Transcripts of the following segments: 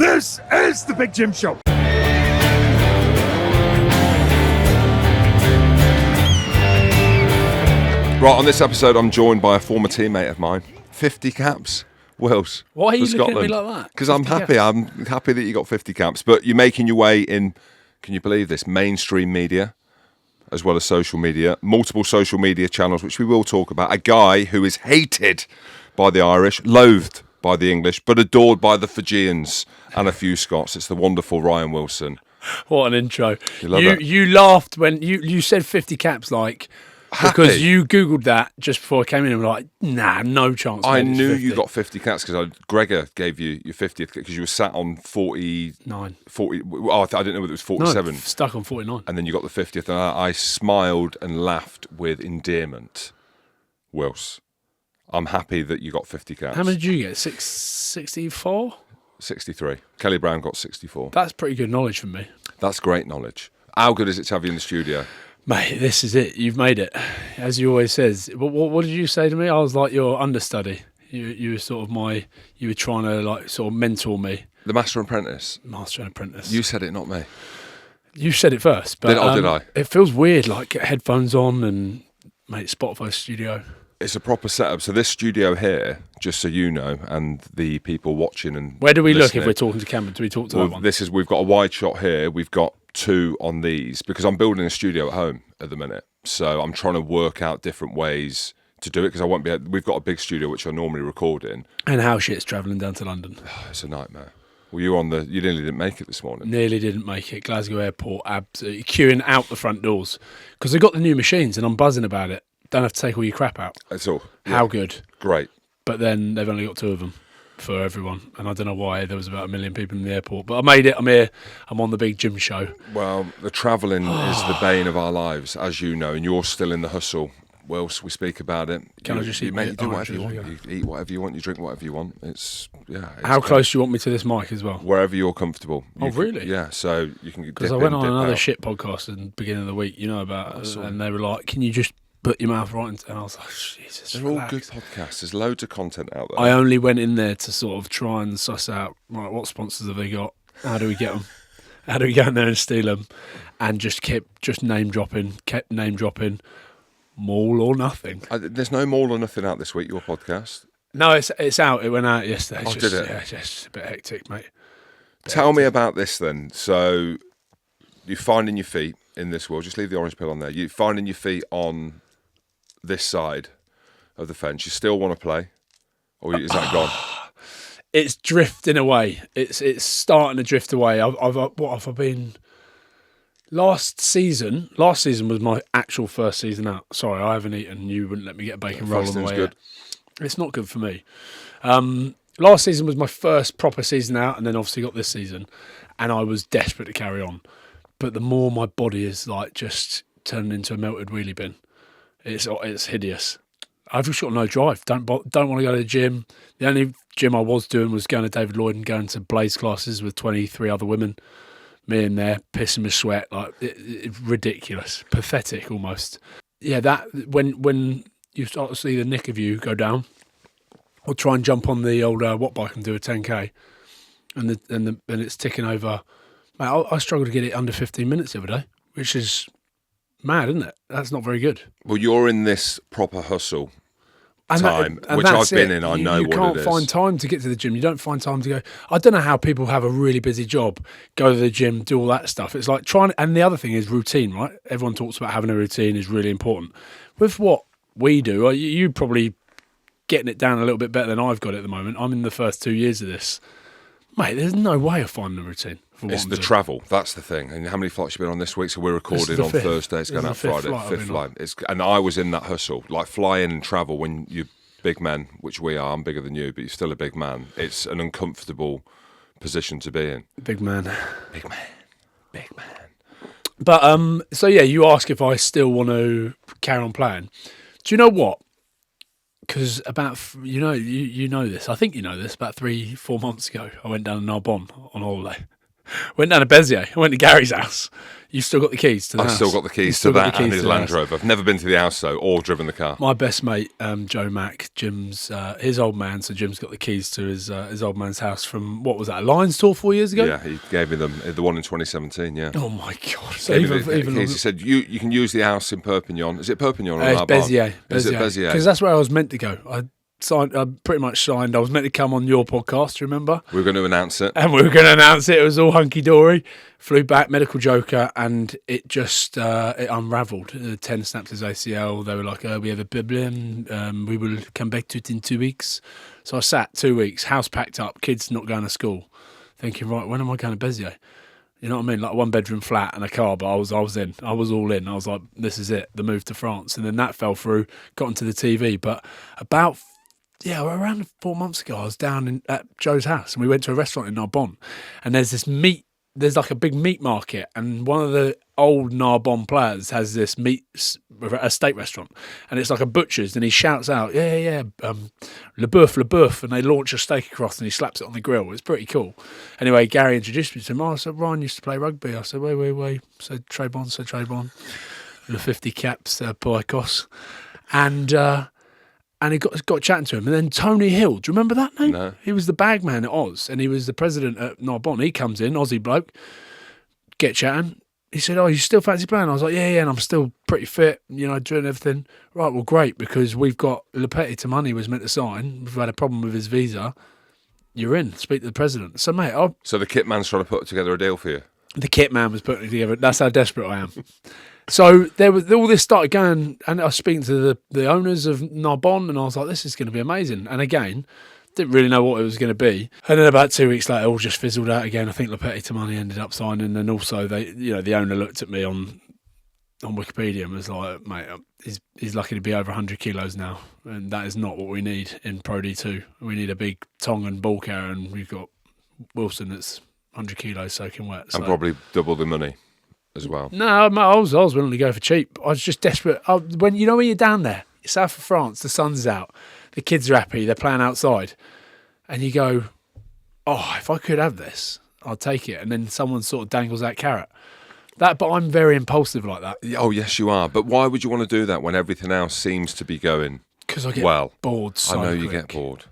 This is the Big Jim Show. Right, on this episode, I'm joined by a former teammate of mine. 50 caps, Wills. Why are you for looking at me Scotland. like that? Because I'm happy. I'm happy that you got 50 caps. But you're making your way in, can you believe this, mainstream media, as well as social media, multiple social media channels, which we will talk about. A guy who is hated by the Irish, loathed by the English, but adored by the Fijians and a few Scots. It's the wonderful Ryan Wilson. What an intro. You You laughed when you said 50 caps, like... Happy. Because you Googled that just before I came in and were like, nah, no chance. I mate, it's knew 50. you got 50 caps because Gregor gave you your 50th because you were sat on 9. 40. Oh, I didn't know whether it was 47. No, stuck on 49. And then you got the 50th, and I smiled and laughed with endearment. Wills, I'm happy that you got 50 caps. How many did you get? 64? 63. Kelly Brown got 64. That's pretty good knowledge from me. That's great knowledge. How good is it to have you in the studio? Mate, this is it. You've made it. As you always says. What did you say to me? I was like your understudy. You were sort of you were trying to like sort of mentor me. The Master and Apprentice. Master and Apprentice. You said it, not me. You said it first. But, Did I? It feels weird, like headphones on and, mate, Spotify studio. It's a proper setup. So this studio here, just so you know, and the people watching and where do we look listening, if we're talking to camera? Do we talk to that one? We've got a wide shot here. We've got 2 on these because I'm building a studio at home at the minute. So I'm trying to work out different ways to do it because we've got a big studio which I normally record in. And how shit's travelling down to London. It's a nightmare. Well, you nearly didn't make it this morning. Nearly didn't make it. Glasgow Airport, absolutely queuing out the front doors because they've got the new machines and I'm buzzing about it. Don't have to take all your crap out. That's all. Yeah. How good. Great. But then they've only got 2 of them for everyone. And I don't know why. There was about 1 million people in the airport. But I made it. I'm here. I'm on the Big Jim Show. Well, the travelling is the bane of our lives, as you know, and you're still in the hustle. Whilst we speak about it, Can I just eat you do whatever you want. oranges? You eat whatever you want. You drink whatever you want. How close do you want me to this mic as well? Wherever you're comfortable. Really? Yeah, so you can. Because I went on another shit podcast at the beginning of the week, you know about, and they were like, "Can you just put your mouth right into?" And I was like, "Jesus, they're relax." all good podcasts. There's loads of content out there. I only went in there to sort of try and suss out, right, what sponsors have they got? How do we get them? How do we go in there and steal them? And just kept name dropping. Maul or nothing. There's no Maul or nothing out this week, your podcast. No, it's out. It went out yesterday. Oh, did it? Yeah, just a bit hectic, mate. Tell me about this then. So you're finding your feet in this world. Just leave the orange peel on there. You're finding your feet on this side of the fence. You still want to play? Or is that gone? It's drifting away. It's starting to drift away. What have I been... Last season was my actual first season out. Sorry, I haven't eaten. You wouldn't let me get a bacon roll on the way out. It's not good for me. Last season was my first proper season out, and then obviously got this season, and I was desperate to carry on. But the more my body is like just turning into a melted wheelie bin, it's hideous. I've just got no drive. Don't want to go to the gym. The only gym I was doing was going to David Lloyd and going to Blaze classes with 23 other women. Me in there, pissing with sweat, like ridiculous, pathetic almost. Yeah, that when you start to see the nick of you go down, or try and jump on the old watt bike and do a 10k, and it's ticking over. Mate, I struggled to get it under 15 minutes the other day, which is mad, isn't it? That's not very good. Well, you're in this proper hustle time, which I've been in. I know what it is. You can't find time to get to the gym. You don't find time to go. I don't know how people have a really busy job, go to the gym, do all that stuff. It's like trying. And the other thing is routine, right? Everyone talks about having a routine is really important. With what we do, you probably getting it down a little bit better than I've got it at the moment. I'm in the first 2 years of this. Mate, there's no way of finding a routine. It's the travel. That's the thing. And how many flights you been on this week? So we're recording on Thursday. It's going out Friday. Fifth flight. And I was in that hustle, like fly in and travel when you're big men, which we are. I'm bigger than you, but you're still a big man. It's an uncomfortable position to be in. Big man. Big man. Big man. But so yeah, you ask if I still want to carry on playing. Do you know what? Because about you know this. I think you know this. About 3-4 months ago, I went down to Narbonne on holiday. Went down to Bezier. I went to Gary's house. You still got the keys to the house? I've still got the You keys still to got that the keys and his to the Land house. Rover. I've never been to the house, though, or driven the car. My best mate, Joe Mack, Jim's his old man. So Jim's got the keys to his old man's house from, what was that, a Lions tour 4 years ago? Yeah, he gave me them, the one in 2017, yeah. Oh my God! So Gave me the even keys. He said, you can use the house in Perpignan. Is it Perpignan or it's Narbonne? Bezier. Is it Bezier? Because that's where I was meant to go. I pretty much signed. I was meant to come on your podcast, remember? We were going to announce it. And we were going to announce it. It was all hunky-dory. Flew back, medical joker, and it just it unravelled. 10 snapped his ACL. They were like, we have a problem. We will come back to it in 2 weeks. So I sat 2 weeks, house packed up, kids not going to school, thinking, right, when am I going to Bezier? You know what I mean? Like a one-bedroom flat and a car, but I was in. I was all in. I was like, this is it, the move to France. And then that fell through, got into the TV. But around 4 months ago, I was down at Joe's house and we went to a restaurant in Narbonne. And there's like a big meat market. And one of the old Narbonne players has this a steak restaurant. And it's like a butcher's. And he shouts out, le boeuf. And they launch a steak across and he slaps it on the grill. It's pretty cool. Anyway, Gary introduced me to him. I said, Ryan used to play rugby. I said, wait. Said Trebon. Le 50 caps, Poikos. And he got chatting to him. And then Tony Hill, do you remember that name? No. He was the bagman at Oz, and he was the president at Narbonne. He comes in, Aussie bloke, get chatting. He said, you still fancy playing? I was like, yeah, and I'm still pretty fit, doing everything. Right, well, great, because we've got Lepetti Tamani was meant to sign. We've had a problem with his visa. You're in. Speak to the president. So, mate, So the kit man's trying to put together a deal for you? the kit man was putting it together. That's how desperate I am. So there was all this started going, and I was speaking to the owners of Narbonne, and I was like, "This is going to be amazing." And again, didn't really know what it was going to be. And then about 2 weeks later, it all just fizzled out again. I think Lepetti Tamani ended up signing, and also the owner looked at me on Wikipedia and was like, "Mate, he's lucky to be over 100 kilos now, and that is not what we need in Pro D2. We need a big Tongan ball carrier, and we've got Wilson that's 100 kilos soaking wet, and probably double the money." As well. No, I was willing to go for cheap. I was just desperate. When you're down there, you're south of France, the sun's out, the kids are happy, they're playing outside, and you go, if I could have this, I'll take it. And then someone sort of dangles that carrot. But I'm very impulsive like that. Oh, yes, you are. But why would you want to do that when everything else seems to be going Because I get bored so I know you quick. get bored.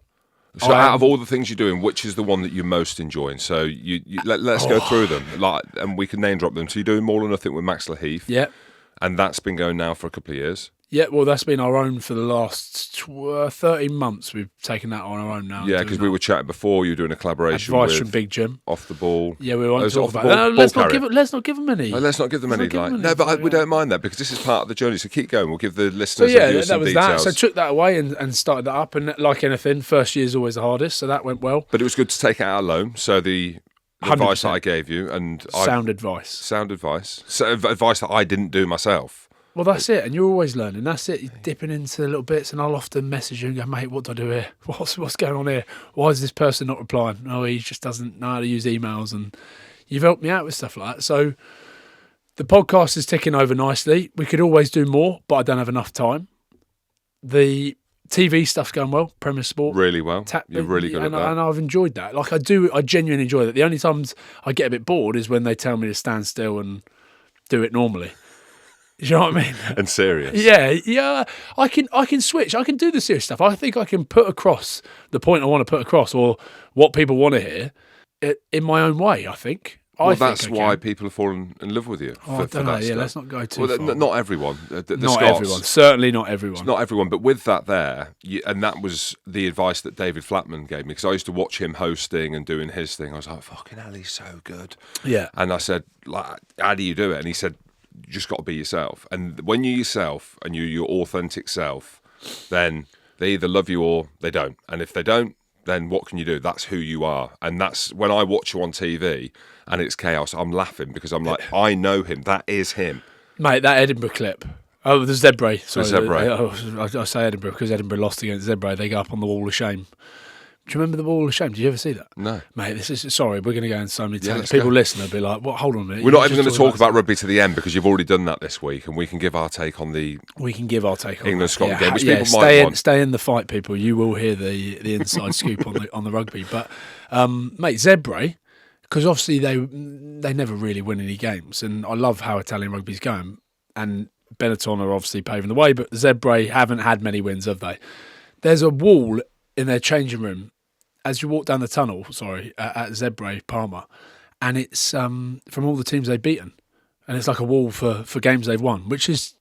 So out of all the things you're doing, which is the one that you're most enjoying? So let's go through them, and we can name drop them. So you're doing More or Nothing with Max Laheath. Yeah. And that's been going now for a couple of years. Yeah, well, that's been our own for the last 13 months. We've taken that on our own now. Yeah, because we were chatting before. You were doing a collaboration Advice with from Big Jim. Off the Ball. Yeah, we won't talk about ball, that. No, ball let's not give them any. Oh, let's not give them any. No, but we don't mind that because this is part of the journey. So keep going. We'll give the So listeners yeah, and viewers that some was details. that. So took that away and started that up. And like anything, first year is always the hardest. So that went well. But it was good to take it out alone. So the advice 100%. that I gave you and Sound advice. sound advice, so advice that I didn't do myself. Well, that's it. And you're always learning. That's it. You're dipping into little bits. And I'll often message you and go, mate, what do I do here? What's going on here? Why is this person not replying? Oh, he just doesn't know how to use emails. And you've helped me out with stuff like that. So the podcast is ticking over nicely. We could always do more, but I don't have enough time. The TV stuff's going well. Premier Sport. Really well. You're really good at that. And I've enjoyed that. Like I genuinely enjoy that. The only times I get a bit bored is when they tell me to stand still and do it normally. You know what I mean? And serious. Yeah. I can switch. I can do the serious stuff. I think I can put across the point I want to put across or what people want to hear in my own way, I think. Well, that's why people have fallen in love with you. I don't know. Yeah, let's not go too far. Not everyone. The not Scots, everyone. Certainly not everyone. Not everyone. But with that there, and that was the advice that David Flatman gave me because I used to watch him hosting and doing his thing. I was like, fucking hell, he's so good. Yeah. And I said, like, how do you do it? And he said, you just got to be yourself. And when you're yourself and you're your authentic self, then they either love you or they don't. And if they don't, then what can you do? That's who you are. And that's when I watch you on TV and it's chaos, I'm laughing because I'm like, I know him. That is him. Mate, that Edinburgh clip. Oh, the Zebra. Sorry, Zebra. I say Edinburgh because Edinburgh lost against Zebra. They go up on the Wall of Shame. Do you remember the Wall of Shame? Did you ever see that? No. Mate, this is... Sorry, we're going to go in so many Yeah, times. let's People go. listen, they'll be like, "What? Hold on a minute." We're not even going to talk about rugby to the end because you've already done that this week and we can give our take on the We can give our take on England-Scotland that. game, which people might want. Stay in the fight, people. You will hear the inside scoop on the rugby. But, mate, Zebra, because obviously they never really win any games, and I love how Italian rugby's going, and Benetton are obviously paving the way, but Zebre haven't had many wins, have they? There's a wall in their changing room as you walk down the tunnel, at Zebre Parma, and it's from all the teams they've beaten, and it's like a wall for games they've won, which is,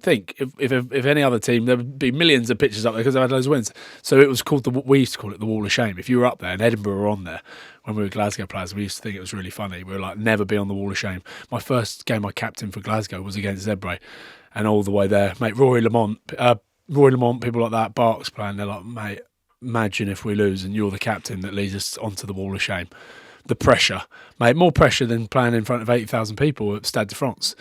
if any other team, there would be millions of pictures up there because they've had loads of wins. So it was called we used to call it the Wall of Shame. If you were up there, and Edinburgh were on there when we were Glasgow players, we used to think it was really funny. We were like, never be on the Wall of Shame. My first game I captained for Glasgow was against Zebre, and all the way there, mate, Rory Lamont, people like that, Barks playing, they're like, mate, imagine if we lose and you're the captain that leads us onto the Wall of Shame. The pressure, mate, more pressure than playing in front of 80,000 people at Stade de France,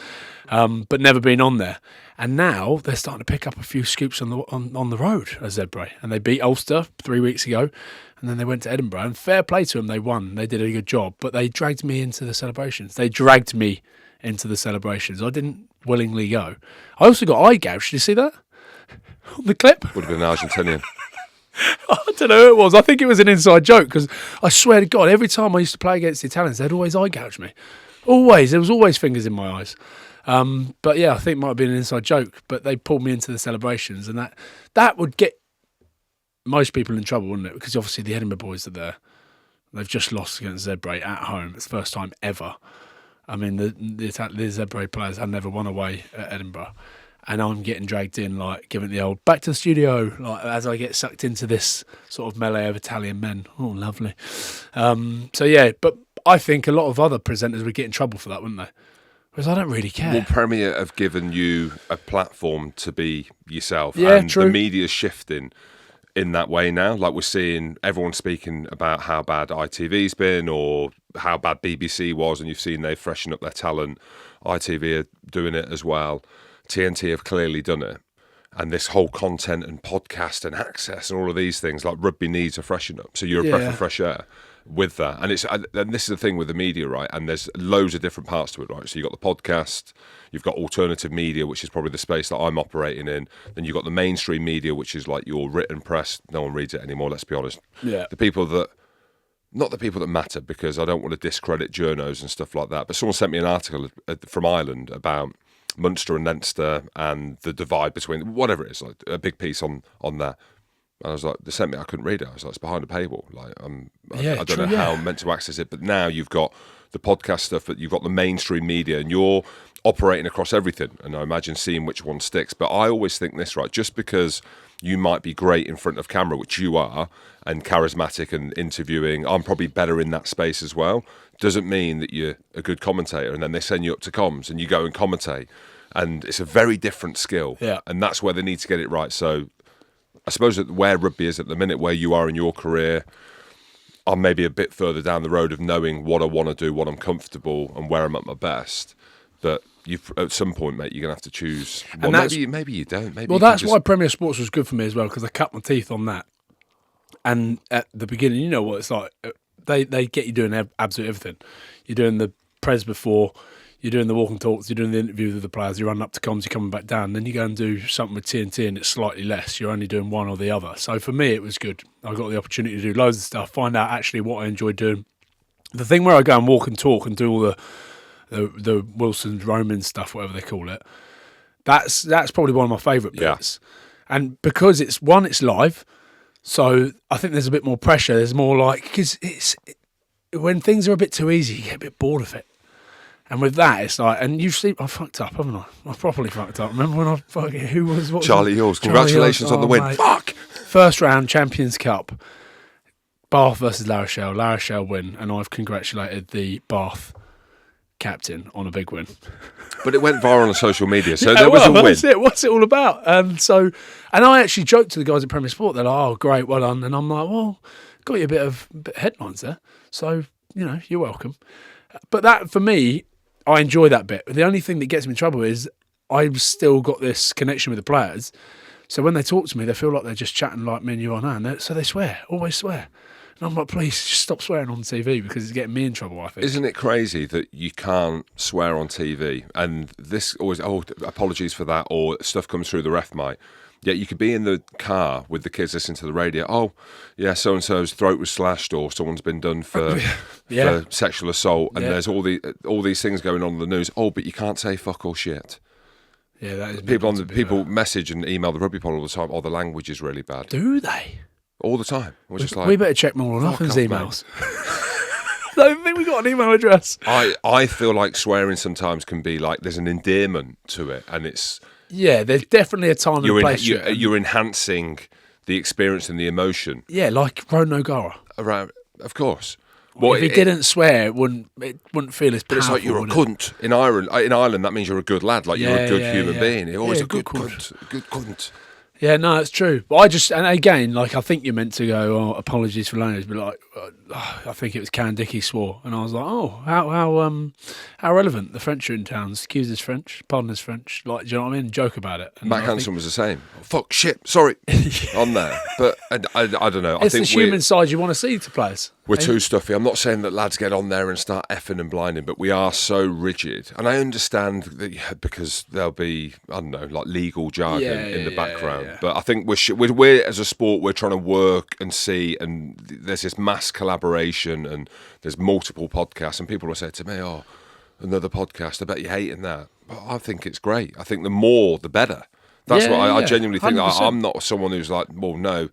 but never been on there. And now they're starting to pick up a few scoops on the road at Zebre, and they beat Ulster 3 weeks ago, and then they went to Edinburgh, and fair play to them, they won, they did a good job, but they dragged me into the celebrations. I didn't willingly go. I also got eye gouged. Did you see that on the clip? Would have been an Argentinian. I don't know who it was. I think it was an inside joke, because I swear to God, every time I used to play against the Italians, they'd always eye gouge me. Always. There was always fingers in my eyes. But yeah, I think it might have been an inside joke, but they pulled me into the celebrations, and that would get most people in trouble, wouldn't it? Because obviously the Edinburgh boys are there. They've just lost against Zebre at home. It's the first time ever. I mean, the Zebre players had never won away at Edinburgh. And I'm getting dragged in, like, giving the old back to the studio, like, as I get sucked into this sort of melee of Italian men. Oh, lovely. So, yeah, but I think a lot of other presenters would get in trouble for that, wouldn't they? Whereas I don't really care. Well, Premier have given you a platform to be yourself. Yeah, and true. The media's shifting in that way now. Like, we're seeing everyone speaking about how bad ITV's been or how bad BBC was, and you've seen they freshen up their talent. ITV are doing it as well. TNT have clearly done it, and this whole content and podcast and access and all of these things, like rugby needs a freshen up. So you're a breath of fresh air with that, and this is the thing with the media, right? And there's loads of different parts to it, right? So you've got the podcast, you've got alternative media, which is probably the space that I'm operating in. Then you've got the mainstream media, which is like your written press. No one reads it anymore. Let's be honest. Yeah, the people that. Not the people that matter, because I don't want to discredit journos and stuff like that. But someone sent me an article from Ireland about Munster and Leinster and the divide between, whatever it is, like a big piece on that. And I was like, they sent me, I couldn't read it. I was like, it's behind a paywall. Like, I don't know how I'm meant to access it. But now you've got the podcast stuff, but you've got the mainstream media, and you're operating across everything. And I imagine seeing which one sticks. But I always think this, right? Just because you might be great in front of camera, which you are, and charismatic and interviewing, I'm probably better in that space as well, doesn't mean that you're a good commentator. And then they send you up to comms and you go and commentate, and it's a very different skill. Yeah. And that's where they need to get it right. So I suppose that where rugby is at the minute, where you are in your career, I'm maybe a bit further down the road of knowing what I want to do, what I'm comfortable, and where I'm at my best. But at some point, mate, you're going to have to choose. Well, maybe you don't. Maybe that's why Premier Sports was good for me as well, because I cut my teeth on that. And at the beginning, you know what it's like. They get you doing absolutely everything. You're doing the press before, you're doing the walk and talks, you're doing the interviews with the players, you're running up to comms, you're coming back down. Then you go and do something with TNT and it's slightly less. You're only doing one or the other. So for me, it was good. I got the opportunity to do loads of stuff, find out actually what I enjoyed doing. The thing where I go and walk and talk and do all the Wilson's Roman stuff, whatever they call it, that's probably one of my favourite bits. Yeah. And because it's live, so I think there's a bit more pressure. There's more like, because when things are a bit too easy, you get a bit bored of it. And with that, it's like, and usually I fucked up, haven't I? I properly fucked up. Remember when what Charlie Hills? Congratulations on the win. Mate. Fuck! First round, Champions Cup, Bath versus La Rochelle. La Rochelle win, and I've congratulated the Bath captain on a big win. But it went viral on social media, so there was a win. That's it. What's it all about? And I actually joked to the guys at Premier Sport. They're like, "Oh, great, well done." And I'm like, "Well, got you a bit of headlines there, so you're welcome." But that, for me, I enjoy that bit. The only thing that gets me in trouble is I've still got this connection with the players. So when they talk to me, they feel like they're just chatting like me and you are now. So they swear, always swear. And I'm like, please, just stop swearing on TV, because it's getting me in trouble, I think. Isn't it crazy that you can't swear on TV? And this always, apologies for that, or stuff comes through the ref mic. Yeah, you could be in the car with the kids listening to the radio. Oh, yeah, so and so's throat was slashed, or someone's been done for sexual assault, and there's all these things going on in the news. Oh, but you can't say fuck or shit. Yeah, that is people message and email the rugby pod all the time. Oh, the language is really bad. Do they? All the time. We're just like, we better check more on Nothing's emails. I don't think we got an email address. I feel like swearing sometimes can be like there's an endearment to it, and it's there's definitely a time and place. You're enhancing the experience and the emotion. Yeah, like Ronan O'Gara. Around, of course. Well, if he didn't swear, it wouldn't feel as powerful. But it's like you're a cunt. In Ireland, that means you're a good lad. Like you're a good human being. You're always a good cunt. A good cunt. Yeah, no, it's true. But and again, like I think you're meant to go, oh, apologies for language, but like I think it was Can Dickey swore, and I was like, oh, how relevant. The French are in town. Excuse his French, pardon his French. Like, do you know what I mean? Joke about it. And Matt Hansen was the same. Oh, fuck, shit, sorry, on there. But I don't know. It's the human side you want to see to players. We're too stuffy. I'm not saying that lads get on there and start effing and blinding, but we are so rigid. And I understand that because there'll be, I don't know, like legal jargon in the background. Yeah. But I think we're as a sport, we're trying to work and see, and there's this mass collaboration, and there's multiple podcasts, and people will say to me, oh, another podcast, I bet you're hating that. But I think it's great. I think the more, the better. That's what I genuinely think. I'm not someone who's like, well, no,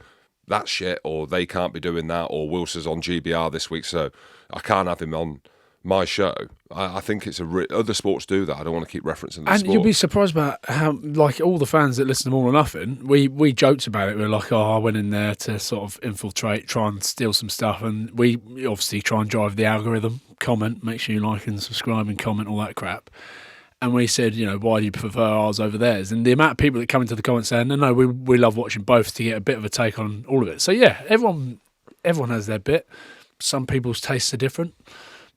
that's shit, or they can't be doing that, or Wilson's on GBR this week, so I can't have him on my show. I think it's other sports do that. I don't want to keep referencing the sport. And you'll be surprised about how, like, all the fans that listen to All or Nothing, we joked about it. We were like, oh, I went in there to sort of infiltrate, try and steal some stuff, and we obviously try and drive the algorithm, comment, make sure you like and subscribe and comment, all that crap. And we said, why do you prefer ours over theirs? And the amount of people that come into the comments saying, no, we love watching both to get a bit of a take on all of it. So yeah, everyone has their bit. Some people's tastes are different,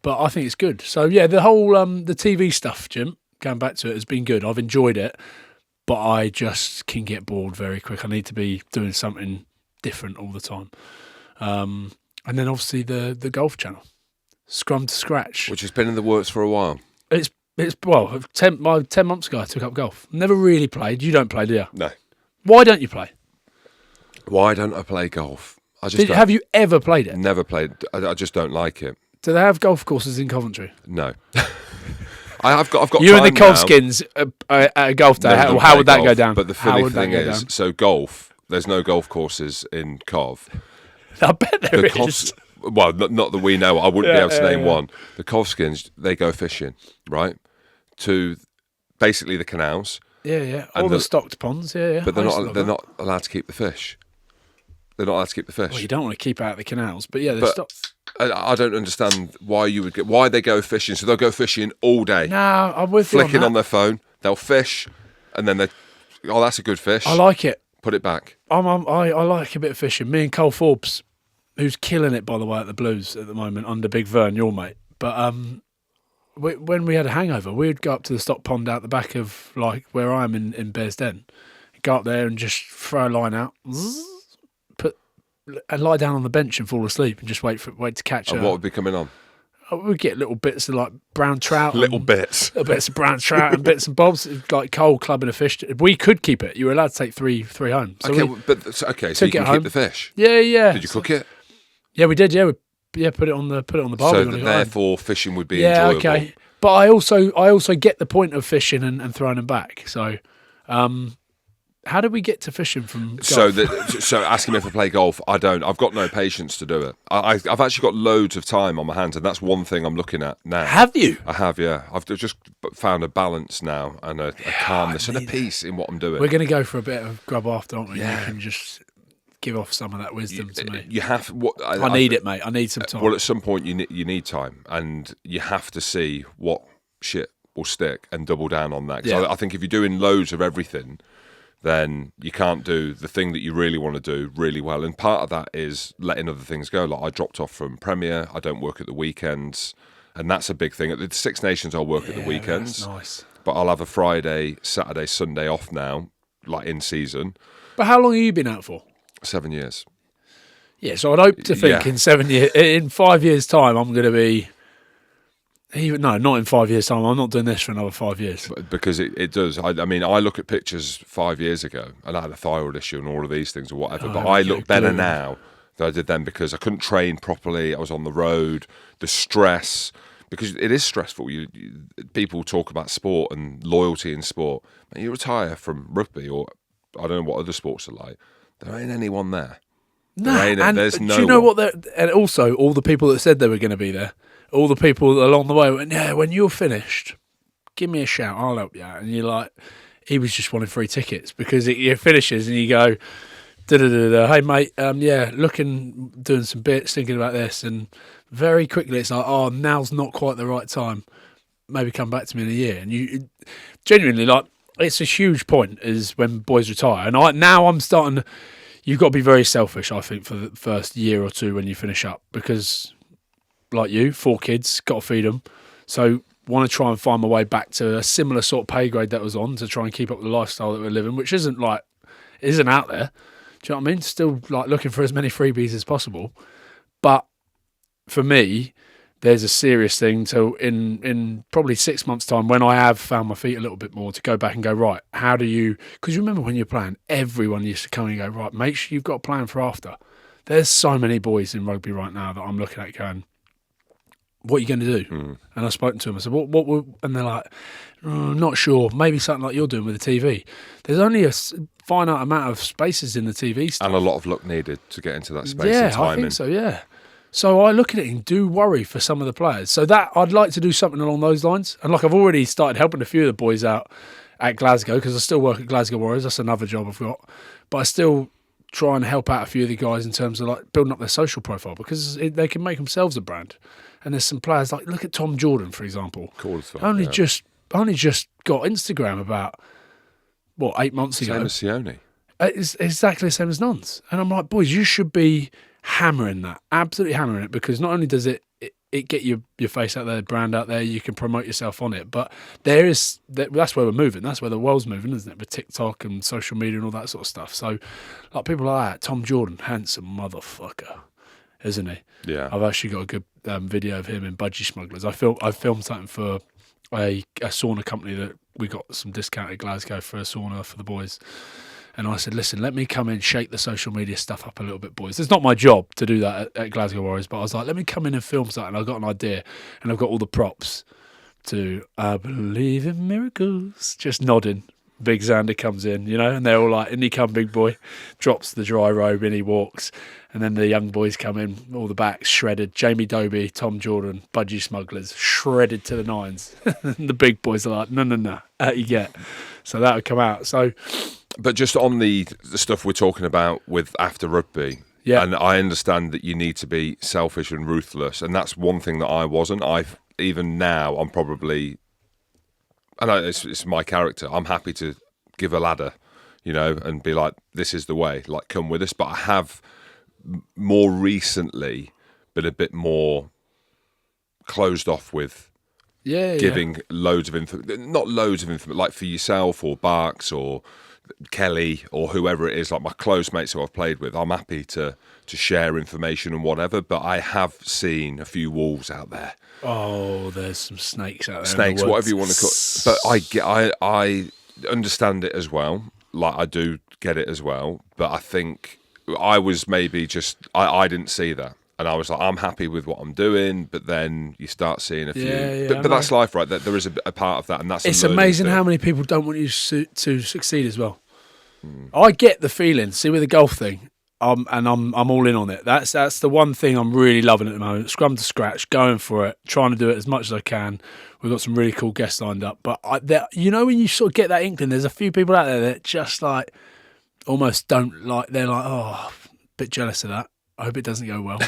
but I think it's good. So yeah, the whole the TV stuff, Jim, going back to it, has been good. I've enjoyed it, but I just can get bored very quick. I need to be doing something different all the time. And then obviously the golf channel, Scrum to Scratch, which has been in the works for a while. It's 10 months ago I took up golf. Never really played. You don't play, do you? No. Why don't you play? Why don't I play golf? Have you ever played it? Never played. I just don't like it. Do they have golf courses in Coventry? No. I've got you and the Covskins at a golf day. How would that go down? But the funny thing is, so golf, there's no golf courses in Cov. I bet there is. Well, not that we know. I wouldn't be able to name one. The Covskins, they go fishing, right? To basically the canals. Yeah. All the stocked ponds, yeah. But they're not allowed to keep the fish. They're not allowed to keep the fish. Well, you don't want to keep out the canals, but yeah, they're stocked. I don't understand why they go fishing. So they'll go fishing all day. No, I'm with you. Flicking on their phone, they'll fish, and then that's a good fish. I like it. Put it back. I like a bit of fishing. Me and Cole Forbes, who's killing it, by the way, at the Blues at the moment under Big Vern, your mate. But when we had a hangover, we'd go up to the stock pond out the back of like where I am in Bearsden, go up there and just throw a line out, and lie down on the bench and fall asleep and just wait to catch. And what would be coming on? We'd get little bits of like brown trout, little bits of brown trout and bits and bobs, like Cole clubbing a fish. We could keep it. You were allowed to take three home. So so you can keep the fish. Yeah. Did you cook it? Yeah, we did. Yeah, put it on the barbecue. So therefore, fishing would be enjoyable. Okay. But I also get the point of fishing and throwing them back. So, how did we get to fishing from golf? So asking me if I play golf, I don't. I've got no patience to do it. I've actually got loads of time on my hands, and that's one thing I'm looking at now. Have you? I have, yeah. I've just found a balance now and a calmness and a peace in what I'm doing. We're going to go for a bit of grub after, aren't we? Yeah. You can just give off some of that wisdom to me. You have. I need it, mate. I need some time. Well, at some point you need time, and you have to see what shit will stick and double down on that. Because I think if you're doing loads of everything, then you can't do the thing that you really want to do really well. And part of that is letting other things go. Like I dropped off from Premier. I don't work at the weekends, and that's a big thing. At the Six Nations, I'll work at the weekends. That's nice. But I'll have a Friday, Saturday, Sunday off now, like in season. But how long have you been out for? 7 years. Yeah, so I'd hope to think in 7 years, in 5 years' time, I'm going to be Even no, not in 5 years' time. I'm not doing this for another 5 years. Because it does. I mean, I look at pictures 5 years ago, and I had a thyroid issue and all of these things or whatever. But I look better now than I did then because I couldn't train properly. I was on the road. The stress, because it is stressful. People talk about sport and loyalty in sport. When you retire from rugby, or I don't know what other sports are like, there ain't anyone there. There's no. Do you know one. and also all the people that said they were going to be there. All the people along the way went, yeah, when you're finished, give me a shout, I'll help you out. And you're like, he was just wanting free tickets because it finishes and you go, hey mate, doing some bits, thinking about this. And very quickly it's like, oh, now's not quite the right time. Maybe come back to me in a year. And you genuinely, like, it's a huge point is when boys retire. And I'm starting, you've got to be very selfish, I think, for the first year or two when you finish up because... like you, 4 kids, got to feed them. So want to try and find my way back to a similar sort of pay grade that was on to try and keep up the lifestyle that we're living, which isn't out there. Do you know what I mean? Still like looking for as many freebies as possible. But for me, there's a serious thing to in probably 6 months' time when I have found my feet a little bit more to go back and go, right, how do you... Because you remember when you're playing, everyone used to come and go, right, make sure you've got a plan for after. There's so many boys in rugby right now that I'm looking at going... what are you going to do? And I spoke to them. I said, what? And they're like, not sure. Maybe something like you're doing with the TV. There's only a finite amount of spaces in the TV stuff. And a lot of luck needed to get into that space and timing. I think so, yeah. So I look at it and do worry for some of the players. So that I'd like to do something along those lines. And like I've already started helping a few of the boys out at Glasgow because I still work at Glasgow Warriors. That's another job I've got. But I still try and help out a few of the guys in terms of like building up their social profile because they can make themselves a brand. And there's some players like look at Tom Jordan, for example. Cool as fuck, only just got Instagram about 8 months ago. Same as Sione. It's exactly the same as Nons. And I'm like, boys, you should be hammering that, absolutely hammering it, because not only does it get your face out there, brand out there, you can promote yourself on it, but that's where we're moving. That's where the world's moving, isn't it? With TikTok and social media and all that sort of stuff. So, like people like that, Tom Jordan, handsome motherfucker, isn't he? Yeah. I've actually got a good video of him in Budgie Smugglers. I filmed something for a sauna company that we got some discount at Glasgow for a sauna for the boys. And I said, listen, let me come in, shake the social media stuff up a little bit, boys. It's not my job to do that at Glasgow Warriors, but I was like, let me come in and film something. I've got an idea, and I've got all the props to I believe in miracles. Just nodding. Big Xander comes in, and they're all like, in he come, big boy. Drops the dry robe, in he walks. And then the young boys come in, all the backs shredded. Jamie Dobie, Tom Jordan, Budgie Smugglers, shredded to the nines. The big boys are like, no, out you get. So that would come out. So... But just on the stuff we're talking about with after rugby, and I understand that you need to be selfish and ruthless, and that's one thing that I wasn't. Even now, I'm probably, and it's my character. I'm happy to give a ladder, and be like, this is the way, like, come with us. But I have more recently been a bit more closed off with giving loads of info, not loads of info, like for yourself or Barks or Kelly or whoever it is, like my close mates who I've played with. I'm happy to share information and whatever, but I have seen a few wolves out there. Oh, there's some snakes out there. Snakes, whatever you want to call it. But I understand it as well. Like I do get it as well. But I think I was maybe just I didn't see that. And I was like, I'm happy with what I'm doing, but then you start seeing a few. But that's life, right? That there is a part of that, and that's. It's amazing how many people don't want you to succeed as well. I get the feeling. See, with the golf thing, I'm all in on it. That's the one thing I'm really loving at the moment. Scrum to scratch, going for it, trying to do it as much as I can. We've got some really cool guests lined up. But when you sort of get that inkling, there's a few people out there that just like almost don't like. They're like, oh, a bit jealous of that. I hope it doesn't go well.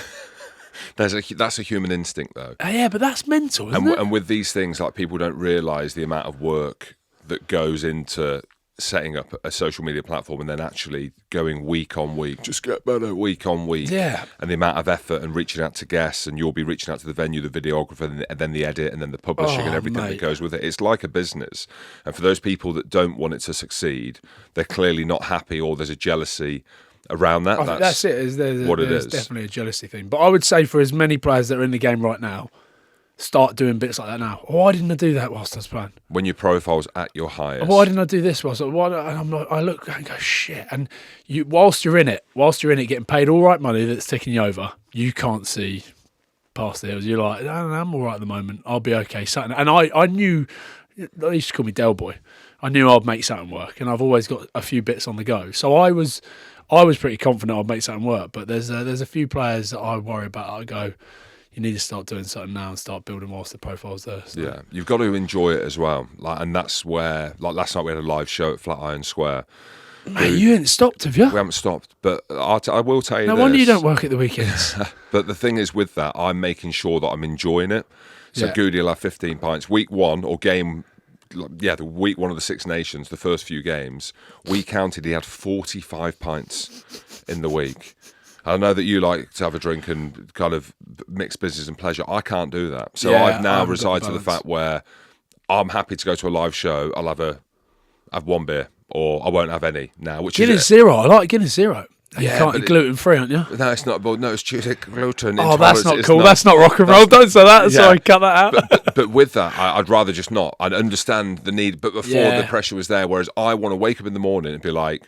That's a human instinct, though. Yeah, but that's mental, isn't it? And with these things, like people don't realise the amount of work that goes into setting up a social media platform and then actually going week on week, just get better week on week. Yeah. And the amount of effort and reaching out to guests, and you'll be reaching out to the venue, the videographer, and then the edit, and then the publishing and everything that goes with it. It's like a business. And for those people that don't want it to succeed, they're clearly not happy, or there's a jealousy around that. That's it. What it is. There's definitely a jealousy thing. But I would say for as many players that are in the game right now, start doing bits like that now. Why didn't I do that whilst I was playing? When your profile's at your highest. Why didn't I do this? I look and go, shit. And whilst you're in it, getting paid all right money that's ticking you over, you can't see past the hills. You're like, no, I'm all right at the moment. I'll be okay. And I knew, they used to call me Del Boy. I knew I'd make something work, and I've always got a few bits on the go. So I was pretty confident I'd make something work. But there's a few players that I worry about. I go, you need to start doing something now and start building whilst the profile's there. So. Yeah, you've got to enjoy it as well. And that's where, last night we had a live show at Flatiron Square. Mate, you ain't stopped, have you? We haven't stopped, but I will tell you no this. wonder you don't work at the weekends. But the thing is with that, I'm making sure that I'm enjoying it. So Goody will have 15 pints. Week one, or game, the week one of the Six Nations, the first few games, we counted he had 45 pints in the week. I know that you like to have a drink and kind of mix business and pleasure. I can't do that. So I've now resigned to the fact where I'm happy to go to a live show. I'll have one beer, or I won't have any now. Guinness Zero. I like Guinness Zero. You can't eat gluten free, aren't you? No, it's not. No, it's gluten. Oh, that's not cool. That's not rock and roll. Don't say that. Sorry, cut that out. But with that, I'd rather just not. I'd understand the need, but before the pressure was there. Whereas I want to wake up in the morning and be like,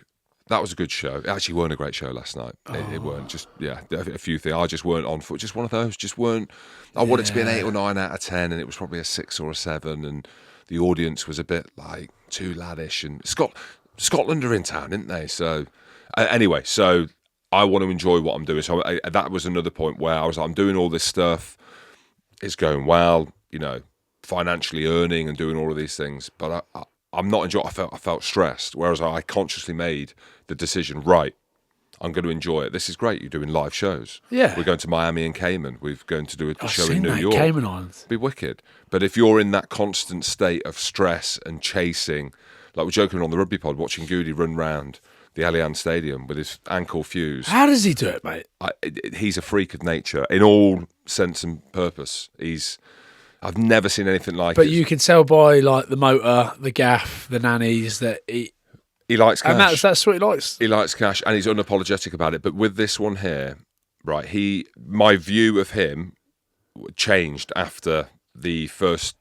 that was a good show. It actually weren't a great show last night. It weren't. Just, a few things. I just weren't on foot. Just one of those. Just weren't. I wanted it to be an 8 or 9 out of 10, and it was probably a 6 or a 7, and the audience was a bit like too laddish. And Scotland are in town, didn't they? So anyway, so I want to enjoy what I'm doing. So that was another point where I was like, I'm doing all this stuff. It's going well, financially earning and doing all of these things, but I'm not enjoying. I felt stressed, whereas I consciously made the decision. Right, I'm going to enjoy it. This is great. You're doing live shows. Yeah, we're going to Miami and Cayman. We're going to do a show in New York. Cayman Islands. Be wicked. But if you're in that constant state of stress and chasing, like we're joking on the rugby pod, watching Goody run round the Allianz Stadium with his ankle fused. How does he do it, mate? He's a freak of nature in all sense and purpose. I've never seen anything like it. But you can tell by like the motor, the gaff, the nannies that he likes cash. And that's what he likes. He likes cash, and he's unapologetic about it. But with this one here, right, my view of him changed after the first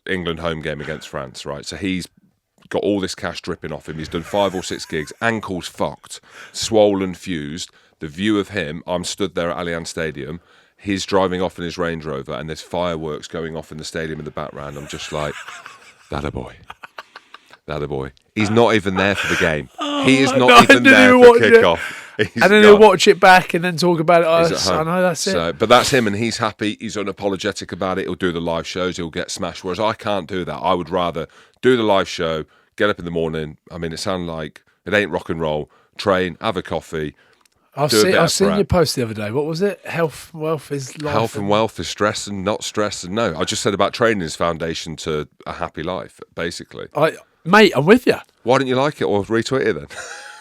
England home game against France, right? So he's got all this cash dripping off him. He's done 5 or 6 gigs, ankles fucked, swollen, fused. The view of him, I'm stood there at Allianz Stadium. He's driving off in his Range Rover, and there's fireworks going off in the stadium in the background. I'm just like, that a boy. He's not even there for the game. He is not even there for kickoff. And then he'll watch it back and then talk about it. I know, that's it. But that's him, and he's happy. He's unapologetic about it. He'll do the live shows. He'll get smashed. Whereas I can't do that. I would rather do the live show, get up in the morning. I mean, it sounds like it ain't rock and roll. Train, have a coffee. I've seen your post the other day. What was it? Health and wealth is life. Health and wealth is stress and not stress. And no, I just said about training is foundation to a happy life, basically. Mate, I'm with you. Why didn't you like it or retweet it then?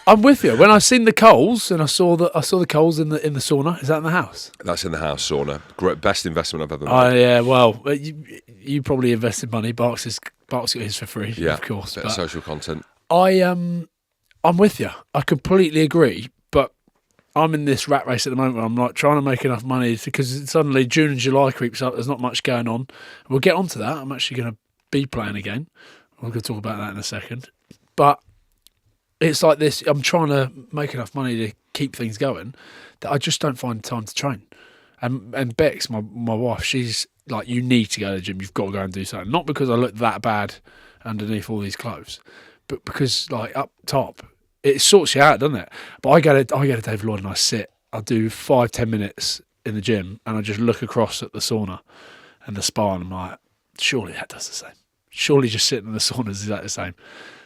I'm with you. When I seen the coals and I saw the coals in the sauna. Is that in the house? That's in the house sauna. Great, best investment I've ever made. Oh yeah, well, you probably invested money. Barks got his for free, of course. Bit of social content. I'm with you. I completely agree. But I'm in this rat race at the moment where I'm like trying to make enough money because suddenly June and July creeps up. There's not much going on. We'll get onto that. I'm actually going to be playing again. We're going to talk about that in a second. But it's like this. I'm trying to make enough money to keep things going that I just don't find time to train. And Bex, my wife, she's like, you need to go to the gym. You've got to go and do something. Not because I look that bad underneath all these clothes, but because like up top, it sorts you out, doesn't it? But I go to David Lloyd and I sit. I do 5-10 minutes in the gym and I just look across at the sauna and the spa and I'm like, surely that does the same. Surely just sitting in the sauna is exactly the same.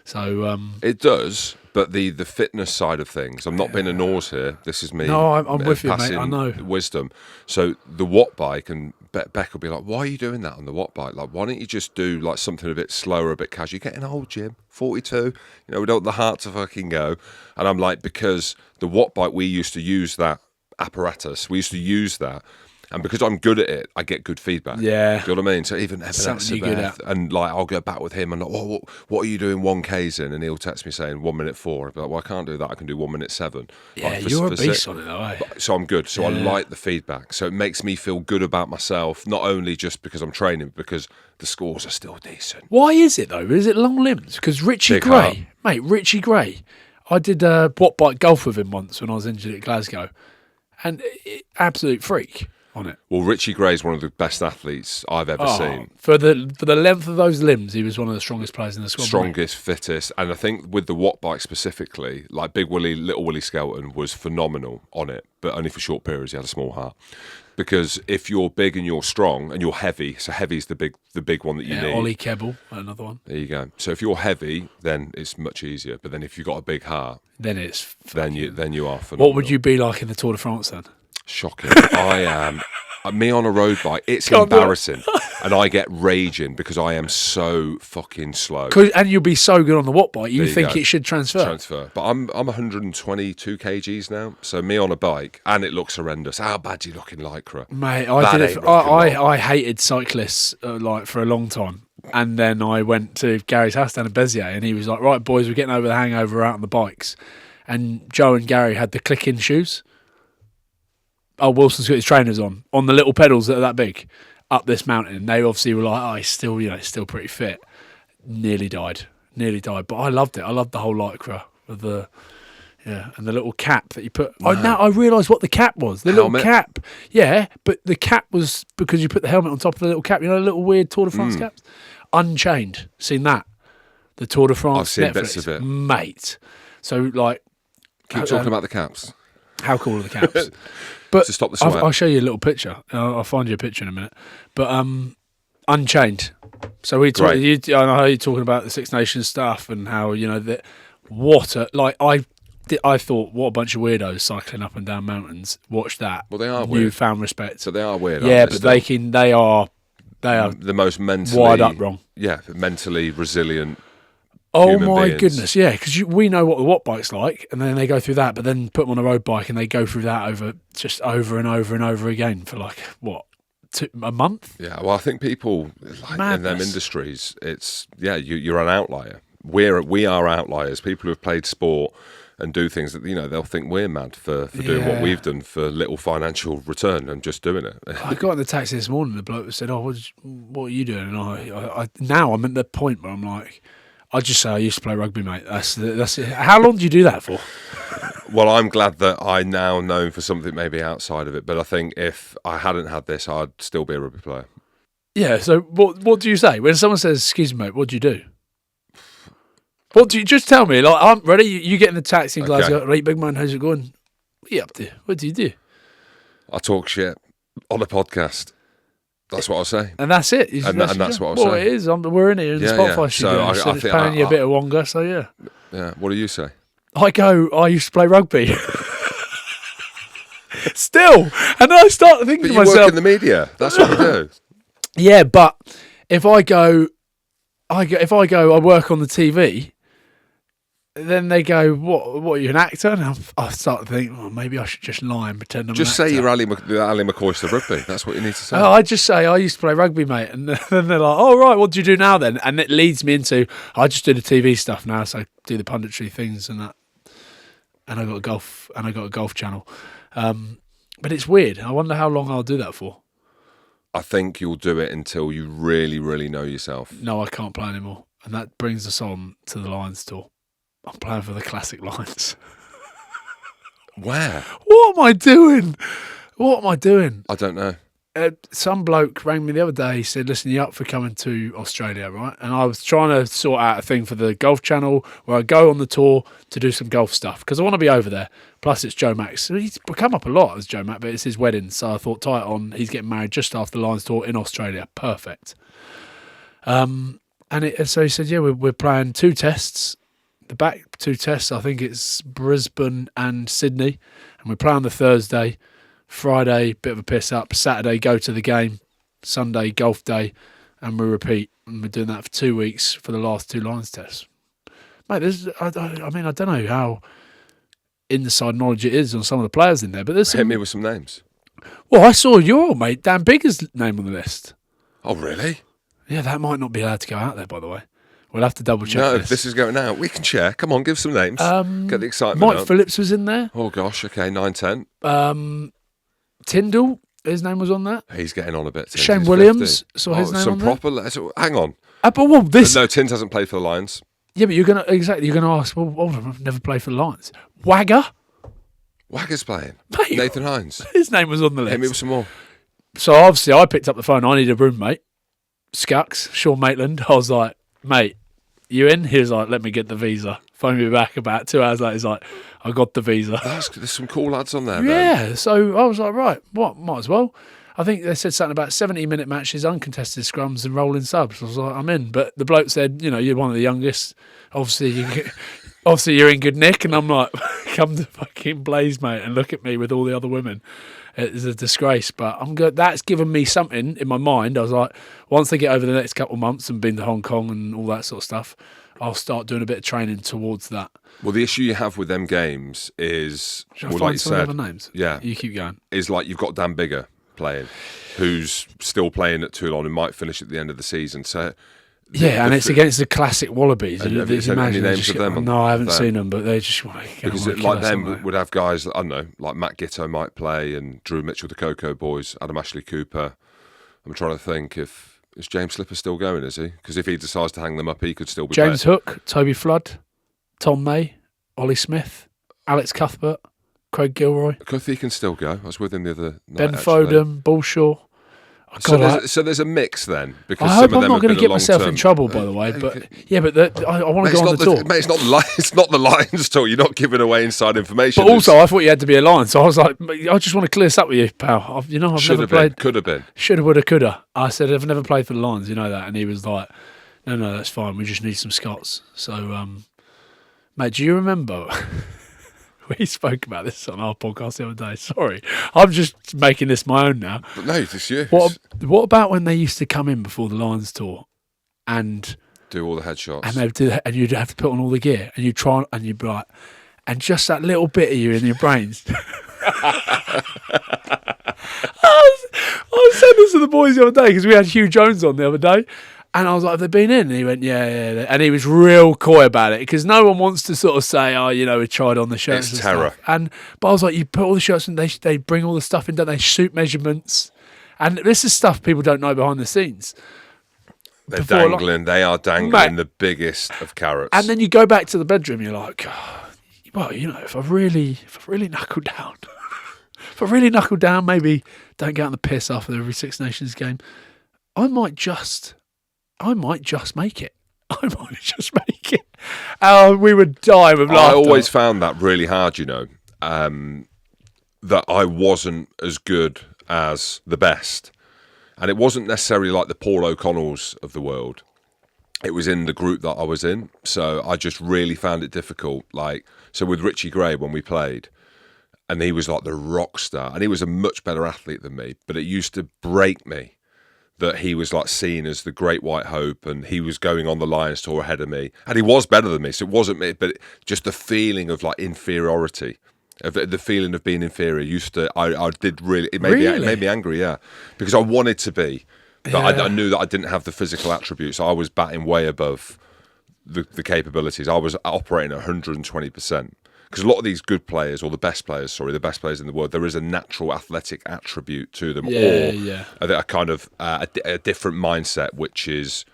So it does, but the fitness side of things. I'm not being a nose here. This is me. No, I'm with you, mate. I know wisdom. So the watt bike, and Beck will be like, "Why are you doing that on the watt bike? Like, why don't you just do like something a bit slower, a bit casual? You're getting old, Jim. 42. We don't want the heart to fucking go." And I'm like, because the watt bike, we used to use that apparatus. We used to use that. And because I'm good at it, I get good feedback. Yeah. Do you know what I mean? So even Something you're good Ebenezer, at. and like I'll go back with him and like, what are you doing 1Ks in? And he'll text me saying 1 minute 4. I'll be like, well, I can't do that. I can do 1 minute 7. Yeah, Like, you're a beast six. on it though, eh? So I'm good. So I like the feedback. So it makes me feel good about myself, not only just because I'm training, but because the scores are still decent. Why is it though? Is it long limbs? Because Richie Big heart. Gray, mate, Richie Gray, I did watt bike golf with him once when I was injured at Glasgow, and absolute freak on it. Well, Richie Gray's one of the best athletes I've ever seen. For the length of those limbs, he was one of the strongest players in the squad. Strongest, fittest, and I think with the watt bike specifically, like Big Willie, Little Willie Skelton was phenomenal on it, but only for short periods. He had a small heart. Because if you're big and you're strong and you're heavy, so heavy's the big one that you need. Ollie Kebble, another one. There you go. So if you're heavy, then it's much easier. But then if you've got a big heart, then it's then you are phenomenal. What would you be like in the Tour de France then? Shocking. I am. Me on a road bike, it's embarrassing. And I get raging because I am so fucking slow. And you'll be so good on the watt bike, you think it should transfer. But I'm 122 kgs now. So me on a bike, and it looks horrendous. How bad do you look in Lycra? Mate, I hated cyclists like for a long time. And then I went to Gary's house down in Beziers, and he was like, right, boys, we're getting over the hangover out on the bikes. And Joe and Gary had the click-in shoes. Oh, Wilson's got his trainers on the little pedals that are that big up this mountain. They obviously were like, he's still pretty fit. Nearly died. But I loved it. I loved the whole Lycra with and the little cap that you put. No. Now I realise what the cap was. The helmet? Little cap. Yeah, but the cap was because you put the helmet on top of the little cap. You know, the little weird Tour de France caps? Unchained. Seen that? The Tour de France I've seen Netflix. bits of it. Mate. So, like... Keep talking about the caps. How cool are the caps? But to stop the sweat. I'll show you a little picture. I'll find you a picture in a minute. But Unchained. So we talk, I know how you're talking about the Six Nations stuff and how that I thought what a bunch of weirdos cycling up and down mountains. Watch that. Well, they are weird. Newfound respect. So they are weird. Yeah, but they are the most mentally wired up wrong. Yeah, mentally resilient. Oh my beings. goodness, yeah, because we know what the watt bike's like, and then they go through that, but then put them on a road bike and they go through that over and over and over again for like a month. Yeah, well, I think people like in them industries, you're an outlier. We are outliers. People who have played sport and do things that they'll think we're mad for doing what we've done for little financial return and just doing it. I got in the taxi this morning. The bloke said, "Oh, what are you doing?" And I now I'm at the point where I'm like. I just say I used to play rugby, mate. That's it. How long do you do that for? Well, I'm glad that I'm now known for something maybe outside of it. But I think if I hadn't had this, I'd still be a rugby player. Yeah. So what do you say when someone says, "Excuse me, mate, what do you do?" What do you just tell me? Like, I'm ready. You get in the taxi in Glasgow. Right, big man, how's it going? What are you up to? What do you do? I talk shit on a podcast. That's what I'll say. And that's it. And that's what I'll say. Well, it is. We're in here in the Spotify studio, so it's paying you a bit of wonga, so yeah. Yeah, what do you say? I used to play rugby. Still. And then I start thinking to myself... But you work in the media. That's what you do. Yeah, but if I work on the TV... Then they go, what are you, an actor? And I start to think, maybe I should just lie and pretend I'm just an actor. Say you're Ali McCoyster rugby. That's what you need to say. I just say, I used to play rugby, mate. And then they're like, oh, right, what do you do now then? And it leads me into, I just do the TV stuff now, so I do the punditry things and that. And I got a golf channel. But it's weird. I wonder how long I'll do that for. I think you'll do it until you really, really know yourself. No, I can't play anymore. And that brings us on to the Lions tour. I'm playing for the Classic Lions. Where? What am I doing? I don't know. Some bloke rang me the other day. He said, listen, you up for coming to Australia, right? And I was trying to sort out a thing for the Golf Channel where I go on the tour to do some golf stuff because I want to be over there. Plus, it's Joe Mack's. He's come up a lot as Joe Mack, but it's his wedding. So I thought, tie it on. He's getting married just after the Lions tour in Australia. Perfect. So he said, yeah, we're playing 2 tests. The back 2 tests, I think it's Brisbane and Sydney. And we play on the Thursday. Friday, bit of a piss up. Saturday, go to the game. Sunday, golf day. And we repeat. And we're doing that for 2 weeks for the last 2 Lions tests. Mate, I don't know how inside knowledge it is on some of the players in there. But there's Hit me with some names. Well, I saw your old mate Dan Bigger's name on the list. Oh, really? Yeah, that might not be allowed to go out there, by the way. We'll have to double check No, this. this is going out. We can share. Come on, give some names. Get the excitement Mike up. Phillips was in there. Oh, gosh. Okay, 9-10. Tyndall, his name was on that. He's getting on a bit. Tins. Shane He's Williams, 50. saw his name some on there. proper. Hang on. But well, this. No, Tins hasn't played for the Lions. Yeah, but you're gonna ask. Well, hold on, I've never played for the Lions. Wagger, Wagger's playing. Mate. Nathan Hines. his name was on the Hit me with list. some more. So obviously, I picked up the phone. I need a roommate. Scucks, Sean Maitland. I was like, mate, you in? He was like, let me get the visa. Phoned me back about 2 hours later. He's like, I got the visa. There's some cool lads on there. Yeah. So I was like, right, what? Might as well. I think they said something about 70-minute matches, uncontested scrums, and rolling subs. I was like, I'm in. But the bloke said, you're one of the youngest. Obviously, you're in good nick. And I'm like, come to fucking Blaze, mate, and look at me with all the other women. It's a disgrace. But I'm good. That's given me something in my mind. I was like, once they get over the next couple of months and been to Hong Kong and all that sort of stuff, I'll start doing a bit of training towards that. Well, the issue you have with them games is, Shall I well, find like you some said, other names? yeah, You keep going. is like you've got Dan Bigger playing, who's still playing at Toulon and might finish at the end of the season. So Yeah, and it's against the classic Wallabies. And have you seen any names of them? No, I haven't there? seen them, but they just want to because like them would have guys, I don't know, like Matt Gitto might play and Drew Mitchell, the Cocoa Boys, Adam Ashley Cooper. I'm trying to think if is James Slipper still going, is he? Because if he decides to hang them up, he could still be James playing. Hook, Toby Flood, Tom May, Ollie Smith, Alex Cuthbert, Craig Gilroy, Cuthie can still go. I was with him the other night. Ben actually. Foden, Bullshaw. So there's a mix then. Because I hope some of I'm them not have going been to get a myself in long-term- trouble, by the way. But yeah, but I want to Mate, go on the tour. Mate, it's not the Lions tour. You're not giving away inside information. But also, I thought you had to be a Lion, so I was like, I just want to clear this up with you, pal. I've should never have played. been, could have been. Shoulda, woulda, coulda. I said, I've never played for the Lions, you know that. And he was like, no, that's fine. We just need some Scots. So, mate, do you remember? We spoke about this on our podcast the other day. Sorry. I'm just making this my own now. But no, it's you. What about when they used to come in before the Lions tour and Do all the headshots. they'd do that, and you'd have to put on all the gear and you'd try and you'd be like, and just that little bit of you in your brains. I was saying this to the boys the other day because we had Hugh Jones on the other day. And I was like, have they been in? And he went, yeah. And he was real coy about it because no one wants to sort of say, we tried on the shirts. It's and terror. Stuff. But I was like, you put all the shirts and they bring all the stuff in, don't they? Shoot measurements. And this is stuff people don't know behind the scenes. They're dangling. They are dangling Mate. the biggest of carrots. And then you go back to the bedroom, you're like, well, if I really knuckle down, maybe don't get on the piss after every Six Nations game, I might just make it. We would die with laughter. I always found that really hard, that I wasn't as good as the best. And it wasn't necessarily like the Paul O'Connells of the world. It was in the group that I was in. So I just really found it difficult. So with Richie Gray when we played, and he was like the rock star, and he was a much better athlete than me, but it used to break me that he was like seen as the great white hope and he was going on the Lions tour ahead of me. And he was better than me, so it wasn't me, but just the feeling of like inferiority, of the feeling of being inferior I did really, it made me angry, yeah. Because I wanted to be, but I knew that I didn't have the physical attributes. I was batting way above the capabilities. I was operating at 120%. Because a lot of these good players, or the best players in the world, there is a natural athletic attribute to them, a kind of a different mindset, which is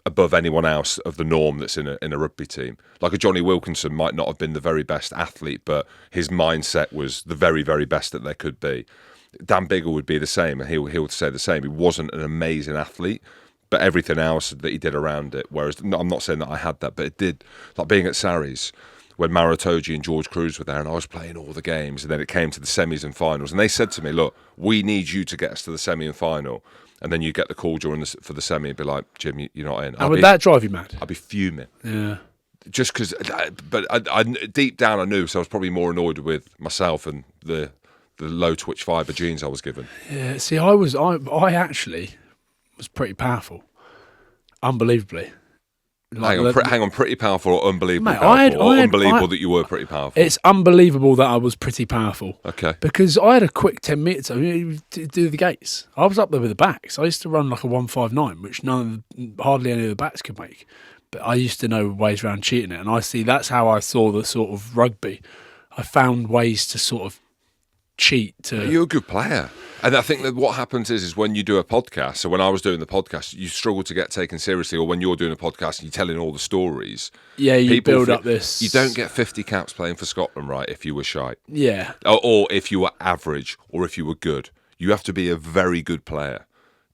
above anyone else of the norm that's in a rugby team. Like a Johnny Wilkinson might not have been the very best athlete, but his mindset was the very, very best that there could be. Dan Bigger would be the same, and he would say the same. He wasn't an amazing athlete, but everything else that he did around it. Whereas I'm not saying that I had that, but it did. Like being at Sarries, when Maratoji and George Cruz were there, and I was playing all the games, and then it came to the semis and finals, and they said to me, look, we need you to get us to the semi and final, and then you get the call for the semi and be like, Jim, you're not in. And would that drive you mad? I'd be fuming. Yeah. Just because, but I deep down I knew, so I was probably more annoyed with myself and the low twitch fibre genes I was given. Yeah, see, I actually was pretty powerful, unbelievably. Hang on, pretty powerful or unbelievable? Mate, Powerful, or unbelievable that you were pretty powerful. It's unbelievable that I was pretty powerful. Okay. Because I had a quick 10 metres to do the gates. I was up there with the backs. I used to run like a 159, which hardly any of the backs could make. But I used to know ways around cheating it. And that's how I saw the sort of rugby. I found ways to sort of cheat. You're a good player. And I think that what happens is when you do a podcast, so when I was doing the podcast, you struggle to get taken seriously, or when you're doing a podcast and you're telling all the stories. Yeah, you build up this. You don't get 50 caps playing for Scotland, right, if you were shite. Yeah. Or if you were average, or if you were good. You have to be a very good player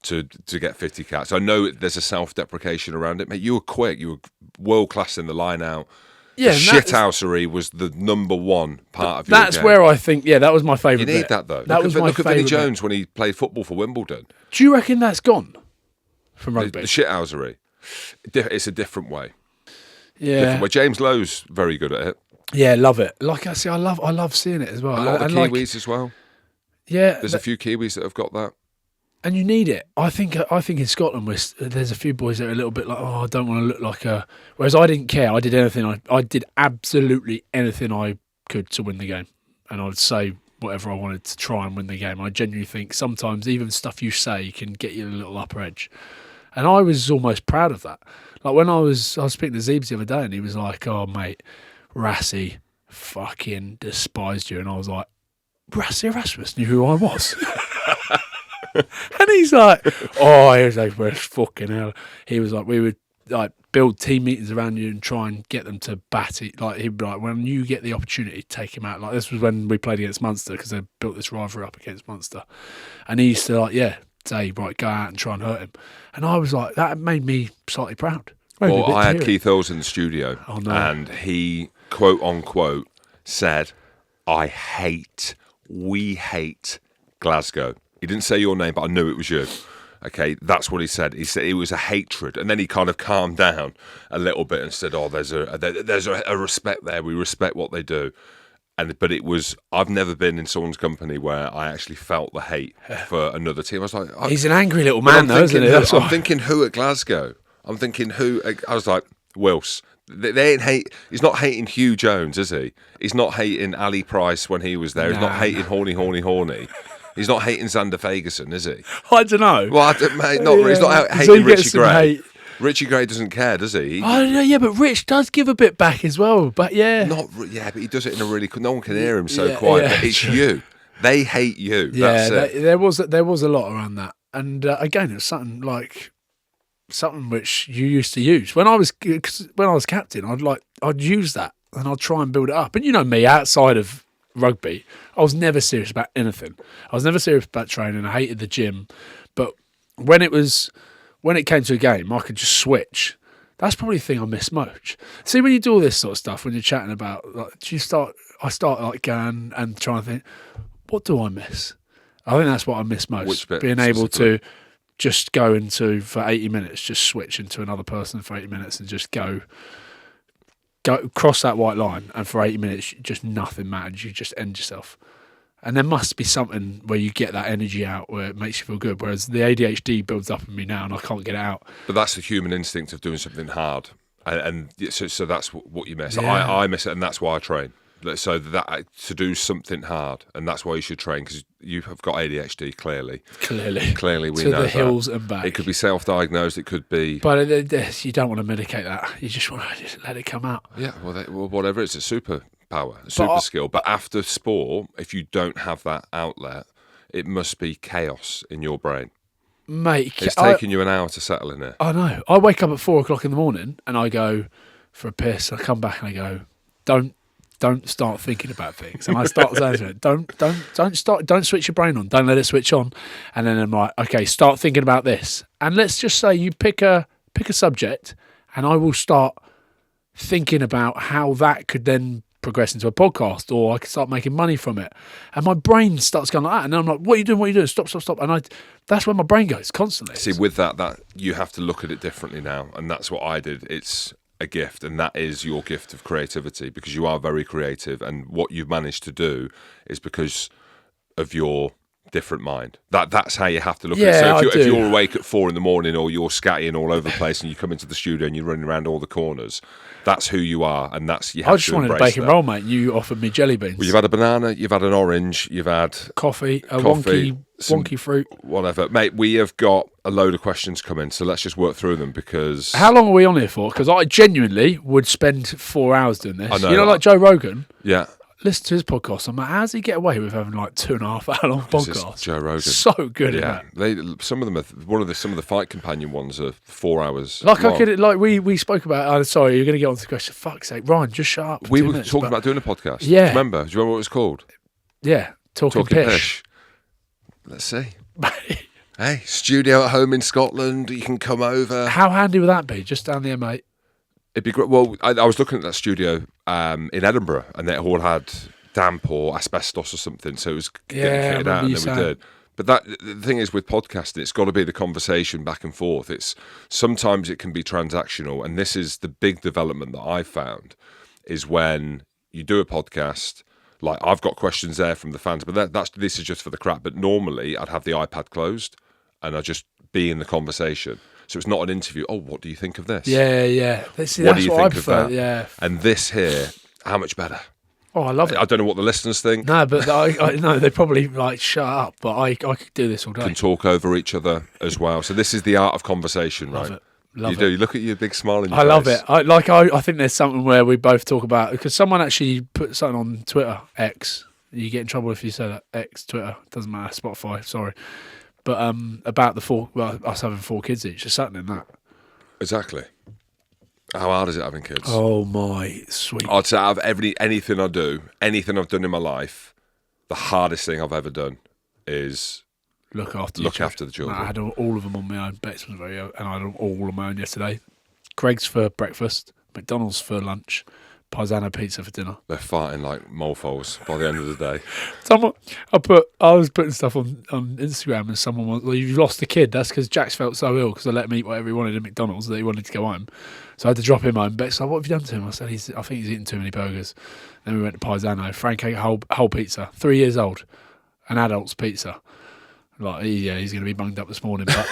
to get 50 caps. I know there's a self-deprecation around it. Mate, you were quick. You were world-class in the line-out. Yeah, shithousery was the number one part of your game. That's where I think, that was my favourite. You need that though. Look at Vinnie Jones when he played football for Wimbledon. Do you reckon that's gone from rugby? The shithousery. It's a different way. Yeah. Different way. James Lowe's very good at it. Yeah, love it. Like I say, I love seeing it as well. A lot of Kiwis as well. Yeah. There's a few Kiwis that have got that. And you need it. I think in Scotland there's a few boys that are a little bit like, I don't want to look like a... Whereas I didn't care. I did anything. I did absolutely anything I could to win the game. And I would say whatever I wanted to try and win the game. I genuinely think sometimes even stuff you say can get you a little upper edge. And I was almost proud of that. Like when I was speaking to Zeebs the other day and he was like, oh, mate, Rassie fucking despised you. And I was like, Rassie Erasmus knew who I was. And he's like, oh, he was like, fucking hell. He was like, we would like build team meetings around you and try and get them to bat it. Like he'd be like, when you get the opportunity, take him out. Like this was when we played against Munster because they built this rivalry up against Munster. And he used to say, right, go out and try and hurt him. And I was like, that made me slightly proud. Well, I had Keith Earls in the studio and he, quote unquote, said, we hate Glasgow. He didn't say your name, but I knew it was you. Okay, that's what he said. He said it was a hatred, and then he kind of calmed down a little bit and said, "Oh, there's a respect there. We respect what they do." But it was, I've never been in someone's company where I actually felt the hate for another team. I was like, he's an angry little man, though, isn't he? I'm thinking who at Glasgow. I was like, Wills. They ain't hate. He's not hating Hugh Jones, is he? He's not hating Ali Price when he was there. He's not hating Horny. He's not hating Xander Fagerson, is he? I don't know. Well, he's not hating Richie Gray. Richie Gray doesn't care, does he? But Rich does give a bit back as well. But but he does it in a really. No one can hear him so quiet. Yeah. But it's you. They hate you. Yeah, that's it. There was a lot around that, and again, it was something which you used to use when I was captain. I'd use that and I'd try and build it up. And you know me, outside of rugby, I was never serious about anything. I was never serious about training. I hated the gym, but when it came to a game, I could just switch. That's probably the thing I miss most. See, when you do all this sort of stuff, when you're chatting about, I start like going and trying to think, what do I miss? I think that's what I miss most. Which bit? Being able to just go into for 80 minutes, just switch into another person for 80 minutes and just go cross that white line, and for 80 minutes, just nothing matters. You just end yourself. And there must be something where you get that energy out where it makes you feel good, whereas the ADHD builds up in me now and I can't get it out. But that's the human instinct of doing something hard. And so that's what you miss. Yeah. I miss it, and that's why I train. So that to do something hard, and that's why you should train, because you have got ADHD. Clearly, we know to the hills and back. It could be self-diagnosed. It could be, but you don't want to medicate that. You just want to just let it come out. Yeah, well, whatever. It's a superpower, a super skill. But after sport, if you don't have that outlet, it must be chaos in your brain. Mate, it's taking you an hour to settle in it. I know. I wake up at 4:00 in the morning and I go for a piss. And I come back and I go, don't start thinking about things. And I start saying to it, don't switch your brain on. Don't let it switch on. And then I'm like, okay, start thinking about this. And let's just say you pick a subject, and I will start thinking about how that could then progress into a podcast, or I could start making money from it. And my brain starts going like that. And then I'm like, what are you doing? Stop. And that's where my brain goes constantly. See, with that you have to look at it differently now. And that's what I did. It's a gift, and that is your gift of creativity, because you are very creative, and what you've managed to do is because of your different mind. That's how you have to look Yeah, at it. So I if do. you're awake at 4 a.m. or you're scattying all over the place and you come into the studio and you're running around all the corners, that's who you are, and that's you have I just to wanted a embrace bacon that. roll, mate. You offered me jelly beans. Well, you've had a banana, you've had an orange, you've had coffee, coffee, wonky fruit. whatever. Mate, we have got a load of questions coming, so let's just work through them because... How long are we on here for? Because I genuinely would spend 4 hours doing this. I know. You know, like Joe Rogan. Yeah. Listen to his podcast. I'm like, how does he get away with having like 2.5 hour long This is podcasts? Joe Rogan. So good at Yeah. that. Some of them are... Some of the Fight Companion ones are 4 hours Like long. I could, like we spoke about. Sorry, you're going to get on to the question. Fuck's sake, Ryan, just shut up. For We 2 were minutes, talking but- about doing a podcast. Yeah. Do you remember what it was called? Yeah, talking pish. Let's see. Hey, studio at home in Scotland. You can come over. How handy would that be? Just down there, mate. It'd be great. Well, I was looking at that studio in Edinburgh, and it all had damp or asbestos or something. So it was Yeah, getting I kitted remember out, and you then we saying. did. But the thing is with podcasting, it's got to be the conversation back and forth. It's sometimes it can be transactional, and this is the big development that I've found is when you do a podcast. Like I've got questions there from the fans, but this is just for the crap. But normally I'd have the iPad closed, and I'd just be in the conversation. So it's not an interview. Oh, what do you think of this? Yeah. See, What that's do you what think I of prefer. that? Yeah. And this here, how much better? Oh, I love it. I don't know what the listeners think. No, but I no, they probably like shut up. But I could do this all day. Can talk over each other as well. So this is the art of conversation, right? Love it. Love you do. You look at your big smile in your I face. love it. I think there's something where we both talk about because someone actually put something on Twitter X. You get in trouble if you say that X Twitter doesn't matter Spotify. Sorry, but about us having 4 kids each. There's something in that. Exactly. How hard is it having kids? Oh my sweet. I'd say out of anything I do, anything I've done in my life, the hardest thing I've ever done is Look after the children. I had all of them on my own. Bex was very, and I had them all on my own yesterday. Greg's for breakfast, McDonald's for lunch, Paisano pizza for dinner. They're fighting like molefoles by the end of the day. I was putting stuff on Instagram, and someone was, well, you've lost a kid. That's because Jax felt so ill because I let him eat whatever he wanted at McDonald's that he wanted to go home. So I had to drop him home. Bex like, what have you done to him? I said, I think he's eating too many burgers. Then we went to Paisano. Frank ate whole pizza, 3 years old, an adult's pizza. Like, he's going to be bunged up this morning. But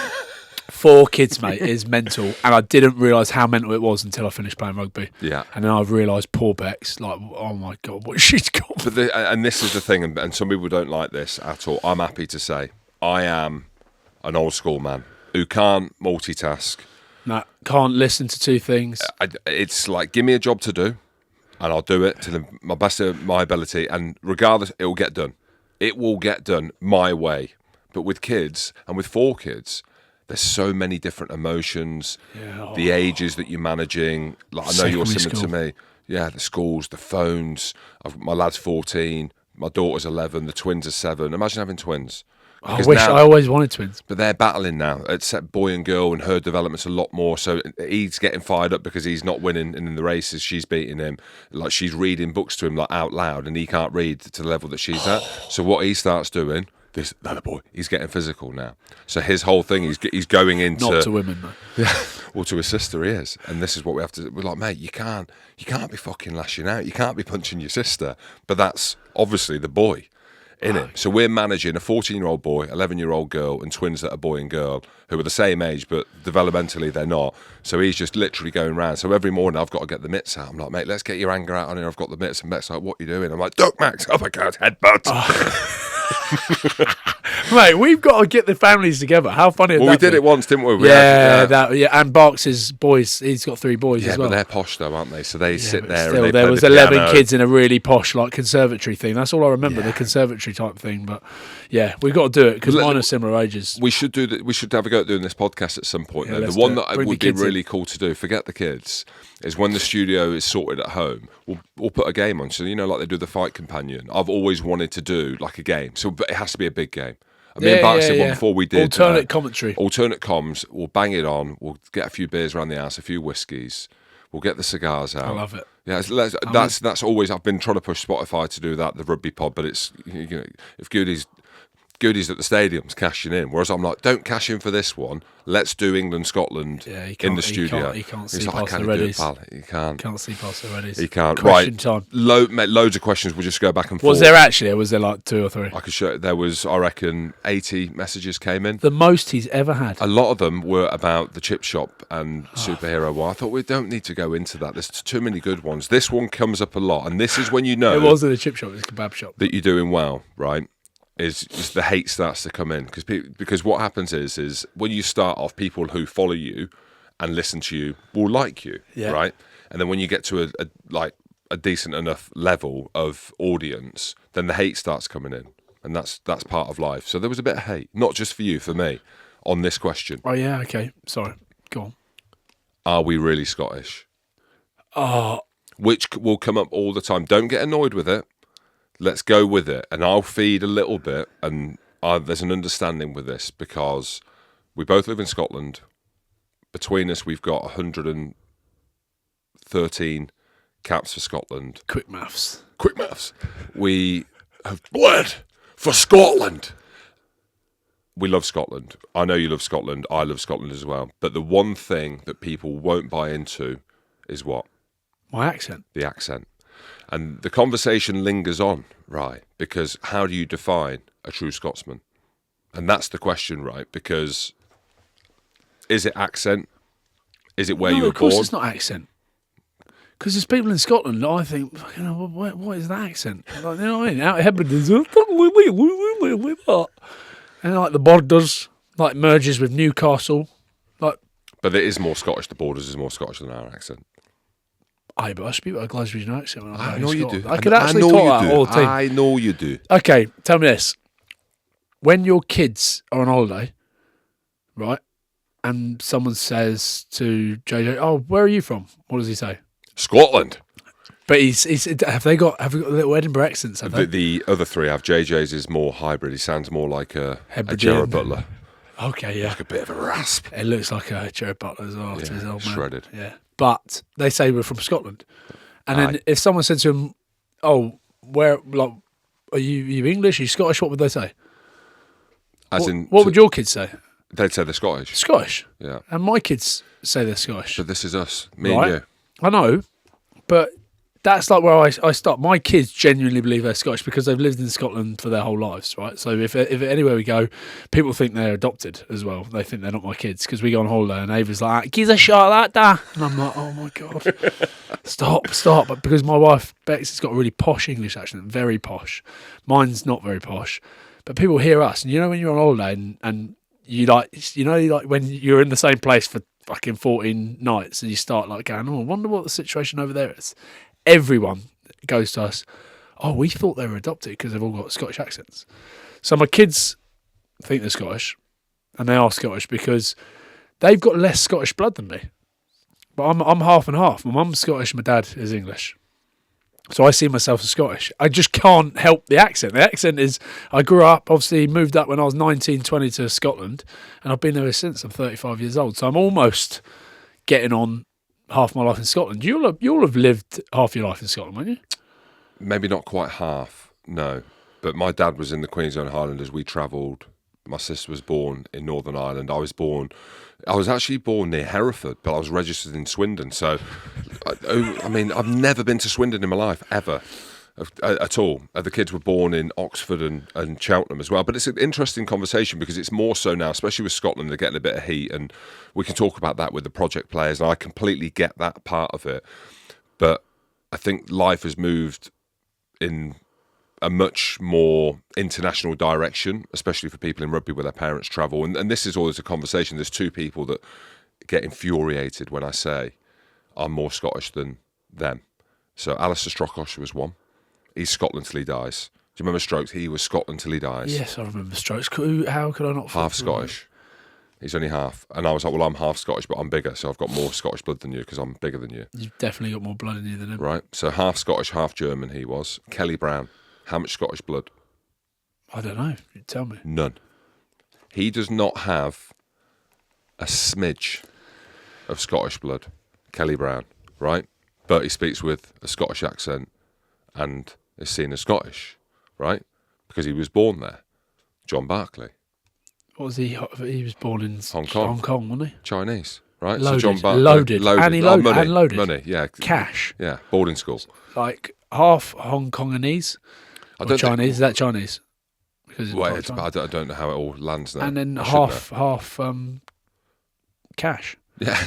4 kids, mate, is mental. And I didn't realise how mental it was until I finished playing rugby. Yeah. And then I've realised poor Bex, like, oh my God, what she's got. But and this is the thing, and some people don't like this at all. I'm happy to say I am an old school man who can't multitask. No, can't listen to 2 things. It's like, give me a job to do, and I'll do it to my best of my ability. And regardless, it will get done. It will get done my way. But with kids, and with 4 kids, there's so many different emotions, the ages that you're managing. Like, I know you're similar to me. Yeah, the schools, the phones. My lad's 14, my daughter's 11, the twins are 7. Imagine having twins. I always wanted twins. But they're battling now. It's boy and girl, and her development's a lot more. So he's getting fired up because he's not winning, and in the races she's beating him. Like, she's reading books to him like out loud, and he can't read to the level that she's at. So what he starts doing, this other boy, he's getting physical now. So his whole thing, he's going into Not to women, though. Yeah, well, to his sister he is, and this is what we have to. We're like, mate, you can't be fucking lashing out. You can't be punching your sister. But that's obviously the boy in it. So we're managing a 14-year-old boy, 11-year-old girl, and twins that are boy and girl who are the same age, but developmentally they're not. So he's just literally going round. So every morning I've got to get the mitts out. I'm like, mate, let's get your anger out on here. I've got the mitts, and Matt's like, what are you doing? I'm like, duck, Max, up I go, headbutt. Mate, we've got to get the families together. How funny! Well, we did it once, didn't we? And Barks' boys. He's got 3 boys as well. But they're posh though, aren't they? So they sit there. Still, and they there play was the 11 piano. kids in a really posh, like, conservatory thing. That's all I remember, the conservatory type thing. But yeah, we've got to do it because mine are similar ages. We should do that. We should have a go at doing this podcast at some point. Yeah, Though. let's The one do it. that Bring would the be kids really cool to do, forget the kids, is when the studio is sorted at home, we'll put a game on. So, you know, like they do the Fight Companion. I've always wanted to do like a game. So, but it has to be a big game. Me and Barks did one before we did. Alternate commentary. Alternate comms. We'll bang it on. We'll get a few beers around the house, a few whiskies. We'll get the cigars out. I love it. Yeah, that's always. I've been trying to push Spotify to do that, the rugby pod, but it's, you know, if Goody's goodies at the stadiums cashing in. Whereas I'm like, don't cash in for this one. Let's do England-Scotland in the studio. He can't see He's past like, the Reddies. pal. He can't. Can't see past the Reddies. He can't. Question Right. time. Loads of questions. We'll just go back and forth. Was there actually, or was there like 2 or 3? I could show. There was, I reckon, 80 messages came in. The most he's ever had. A lot of them were about the chip shop and superhero war. I thought we don't need to go into that. There's too many good ones. This one comes up a lot, and this is when you know It wasn't a chip shop; it was a kebab shop. that you're doing well, right? Is the hate starts to come in because what happens is when you start off, people who follow you and listen to you will like you, right? And then when you get to a decent enough level of audience, then the hate starts coming in, and that's part of life. So there was a bit of hate, not just for you, for me, on this question. Oh yeah, okay. Sorry, go on. Are we really Scottish? Oh, Which will come up all the time. Don't get annoyed with it. Let's go with it, and I'll feed a little bit, and there's an understanding with this because we both live in Scotland. Between us, we've got 113 caps for Scotland. quick maths. Quick maths. We have bled for Scotland. We love Scotland. I know you love Scotland. I love Scotland as well. But the one thing that people won't buy into is what? My accent. The accent. And the conversation lingers on, right? Because how do you define a true Scotsman? And that's the question, right? Because is it accent? Is it where you were of course born? it's not accent. Because there's people in Scotland that I think, you know, what is that accent? Like, you know what I mean? Out of Hebrides, and like the Borders, like merges with Newcastle, like. But it is more Scottish. The Borders is more Scottish than our accent. Aye, but I speak with a Glaswegian accent. When I'm I down know in you Scotland. do. I could actually talk that all the time. I know you do. Okay, tell me this. When your kids are on holiday, right, and someone says to JJ, "Oh, where are you from?" What does he say? Scotland. But have they got little Edinburgh accents? Have they? The other three have. JJ's is more hybrid. He sounds more like a Hebridean. Gerard Butler. Okay, yeah. Like a bit of a rasp. It looks like a Jared Butler as well. To his old man. Shredded. Yeah. But they say we're from Scotland. And then Aye. if someone said to him, "Oh, where, like, are you English? Are you Scottish?" What would they say? What would your kids say? They'd say they're Scottish. Scottish. Yeah. And my kids say they're Scottish. But this is us. Me Right. and you. I know, but that's like where I start. My kids genuinely believe they're Scottish because they've lived in Scotland for their whole lives, right? So if anywhere we go, people think they're adopted as well. They think they're not my kids because we go on holiday and Ava's like, "Give a shot at that, da." And I'm like, "Oh my God, stop." But because my wife, Bex, has got a really posh English accent, very posh. Mine's not very posh. But people hear us, and you know when you're on holiday and you like when you're in the same place for fucking 14 nights and you start like going, "Oh, I wonder what the situation over there is." Everyone goes to us, "Oh, we thought they were adopted because they've all got Scottish accents." So my kids think they're Scottish, and they are Scottish because they've got less Scottish blood than me. But I'm half and half. My mum's Scottish, my dad is English. So I see myself as Scottish. I just can't help the accent. The accent is, I grew up, obviously moved up when I was 19, 20 to Scotland, and I've been there since. I'm 35 years old. So I'm almost getting on half my life in Scotland. You'll have lived half your life in Scotland, won't you? Maybe not quite half, no. But my dad was in the Queensland Highlanders. We travelled. My sister was born in Northern Ireland. I was actually born near Hereford, but I was registered in Swindon. So, I mean, I've never been to Swindon in my life, ever, at all. The kids were born in Oxford and Cheltenham as well. But it's an interesting conversation because it's more so now, especially with Scotland, they're getting a bit of heat. And we can talk about that with the project players. And I completely get that part of it. But I think life has moved in a much more international direction, especially for people in rugby where their parents travel. And this is always a conversation. There's two people that get infuriated when I say I'm more Scottish than them. So Alistair Strokosh was one. He's Scotland till he dies. Do you remember Strokes? He was Scotland till he dies. Yes, I remember Strokes. How could I not? Half Scottish. He's only half. And I was like, well, I'm half Scottish, but I'm bigger, so I've got more Scottish blood than you because I'm bigger than you. You've definitely got more blood in you than him. Right? So half Scottish, half German he was. Kelly Brown. How much Scottish blood? I don't know. You tell me. None. He does not have a smidge of Scottish blood, Kelly Brown, right? But he speaks with a Scottish accent and is seen as Scottish, right? Because he was born there. John Barclay. What was he? He was born in Hong Kong. Hong Kong, wasn't he? Chinese, right? Loaded. So John Barclay. Loaded. And he loaded. money. And loaded. Money, yeah. Cash. Yeah, boarding school. Like half Hong Kongese. I Or don't Chinese. think- Is that Chinese? Because Wait, I don't know how it all lands now. and then I should half know. cash. Yeah.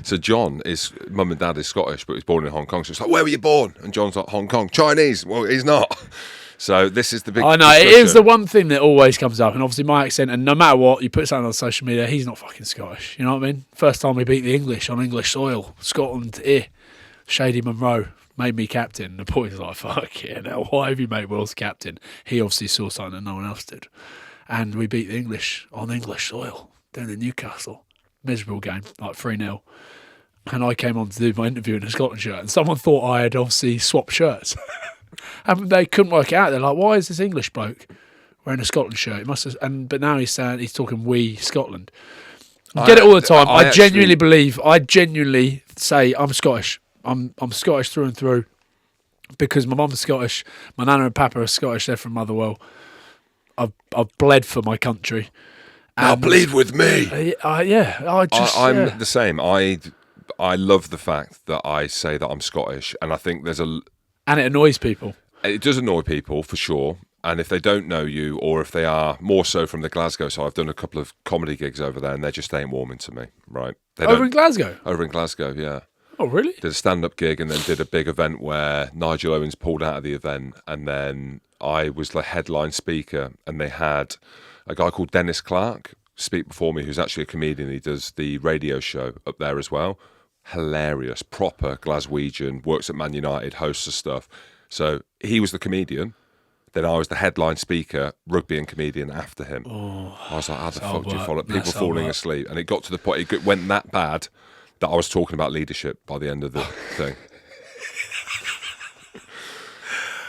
So John mum and dad is Scottish, but he's born in Hong Kong. So it's like, where were you born? And John's like, Hong Kong. Chinese. Well, he's not. So this is the big I know, it discussion. is the one thing that always comes up. And obviously my accent, and no matter what, you put something on social media, he's not fucking Scottish. You know what I mean? First time we beat the English on English soil. Scotland, Shady Munro made me captain. The boys like, fuck yeah, now why have you made Will's captain? He obviously saw something that no one else did. And we beat the English on English soil down in Newcastle. Miserable game, like 3-0. And I came on to do my interview in a Scotland shirt, and someone thought I had obviously swapped shirts. And they couldn't work it out. They're like, why is this English bloke wearing a Scotland shirt? He must have, but now he's talking we Scotland. I get it all the time. I genuinely say I'm Scottish. I'm Scottish through and through because my mum's Scottish, my nana and papa are Scottish. They're from Motherwell. I've bled for my country. Now bleed with me. I'm the same. I love the fact that I say that I'm Scottish, and I think and it annoys people. It does annoy people for sure. And if they don't know you, or if they are more so from the Glasgow side, I've done a couple of comedy gigs over there, and they just ain't warming to me, right? Over in Glasgow? Over in Glasgow, yeah. Oh, really? Did a stand-up gig and then did a big event where Nigel Owens pulled out of the event, and then I was the headline speaker, and they had a guy called Dennis Clark speak before me, who's actually a comedian. He does the radio show up there as well. Hilarious, proper Glaswegian, works at Man United, hosts of stuff. So he was the comedian. Then I was the headline speaker, rugby and comedian after him. Oh, I was like, how the fuck do you work. follow it? People That's falling hard asleep. And it got to the point, it went that bad that I was talking about leadership by the end of the thing.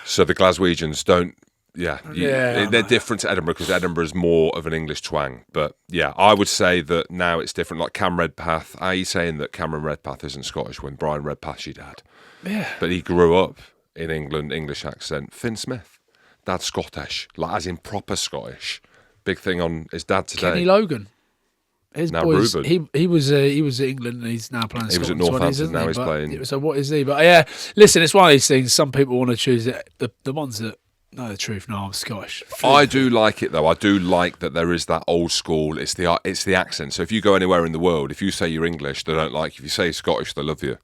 So the Glaswegians don't, they're different to Edinburgh because Edinburgh is more of an English twang. But yeah, I would say that now it's different. Like Cam Redpath, are you saying that Cameron Redpath isn't Scottish when Brian Redpath's your dad? Yeah. But he grew up in England, English accent. Finn Smith, dad's Scottish, like as in proper Scottish. Big thing on his dad today. Kenny Logan. His now boys, Ruben. he was at England and he's now playing. He was at Scotland, Northampton. Now he's playing. So what is he? But yeah, listen, it's one of these things. Some people want to choose it. The ones that know the truth. No, I'm Scottish. I do like it though. I do like that there is that old school. It's the accent. So if you go anywhere in the world, if you say you're English, they don't like you. If you say Scottish, they love you.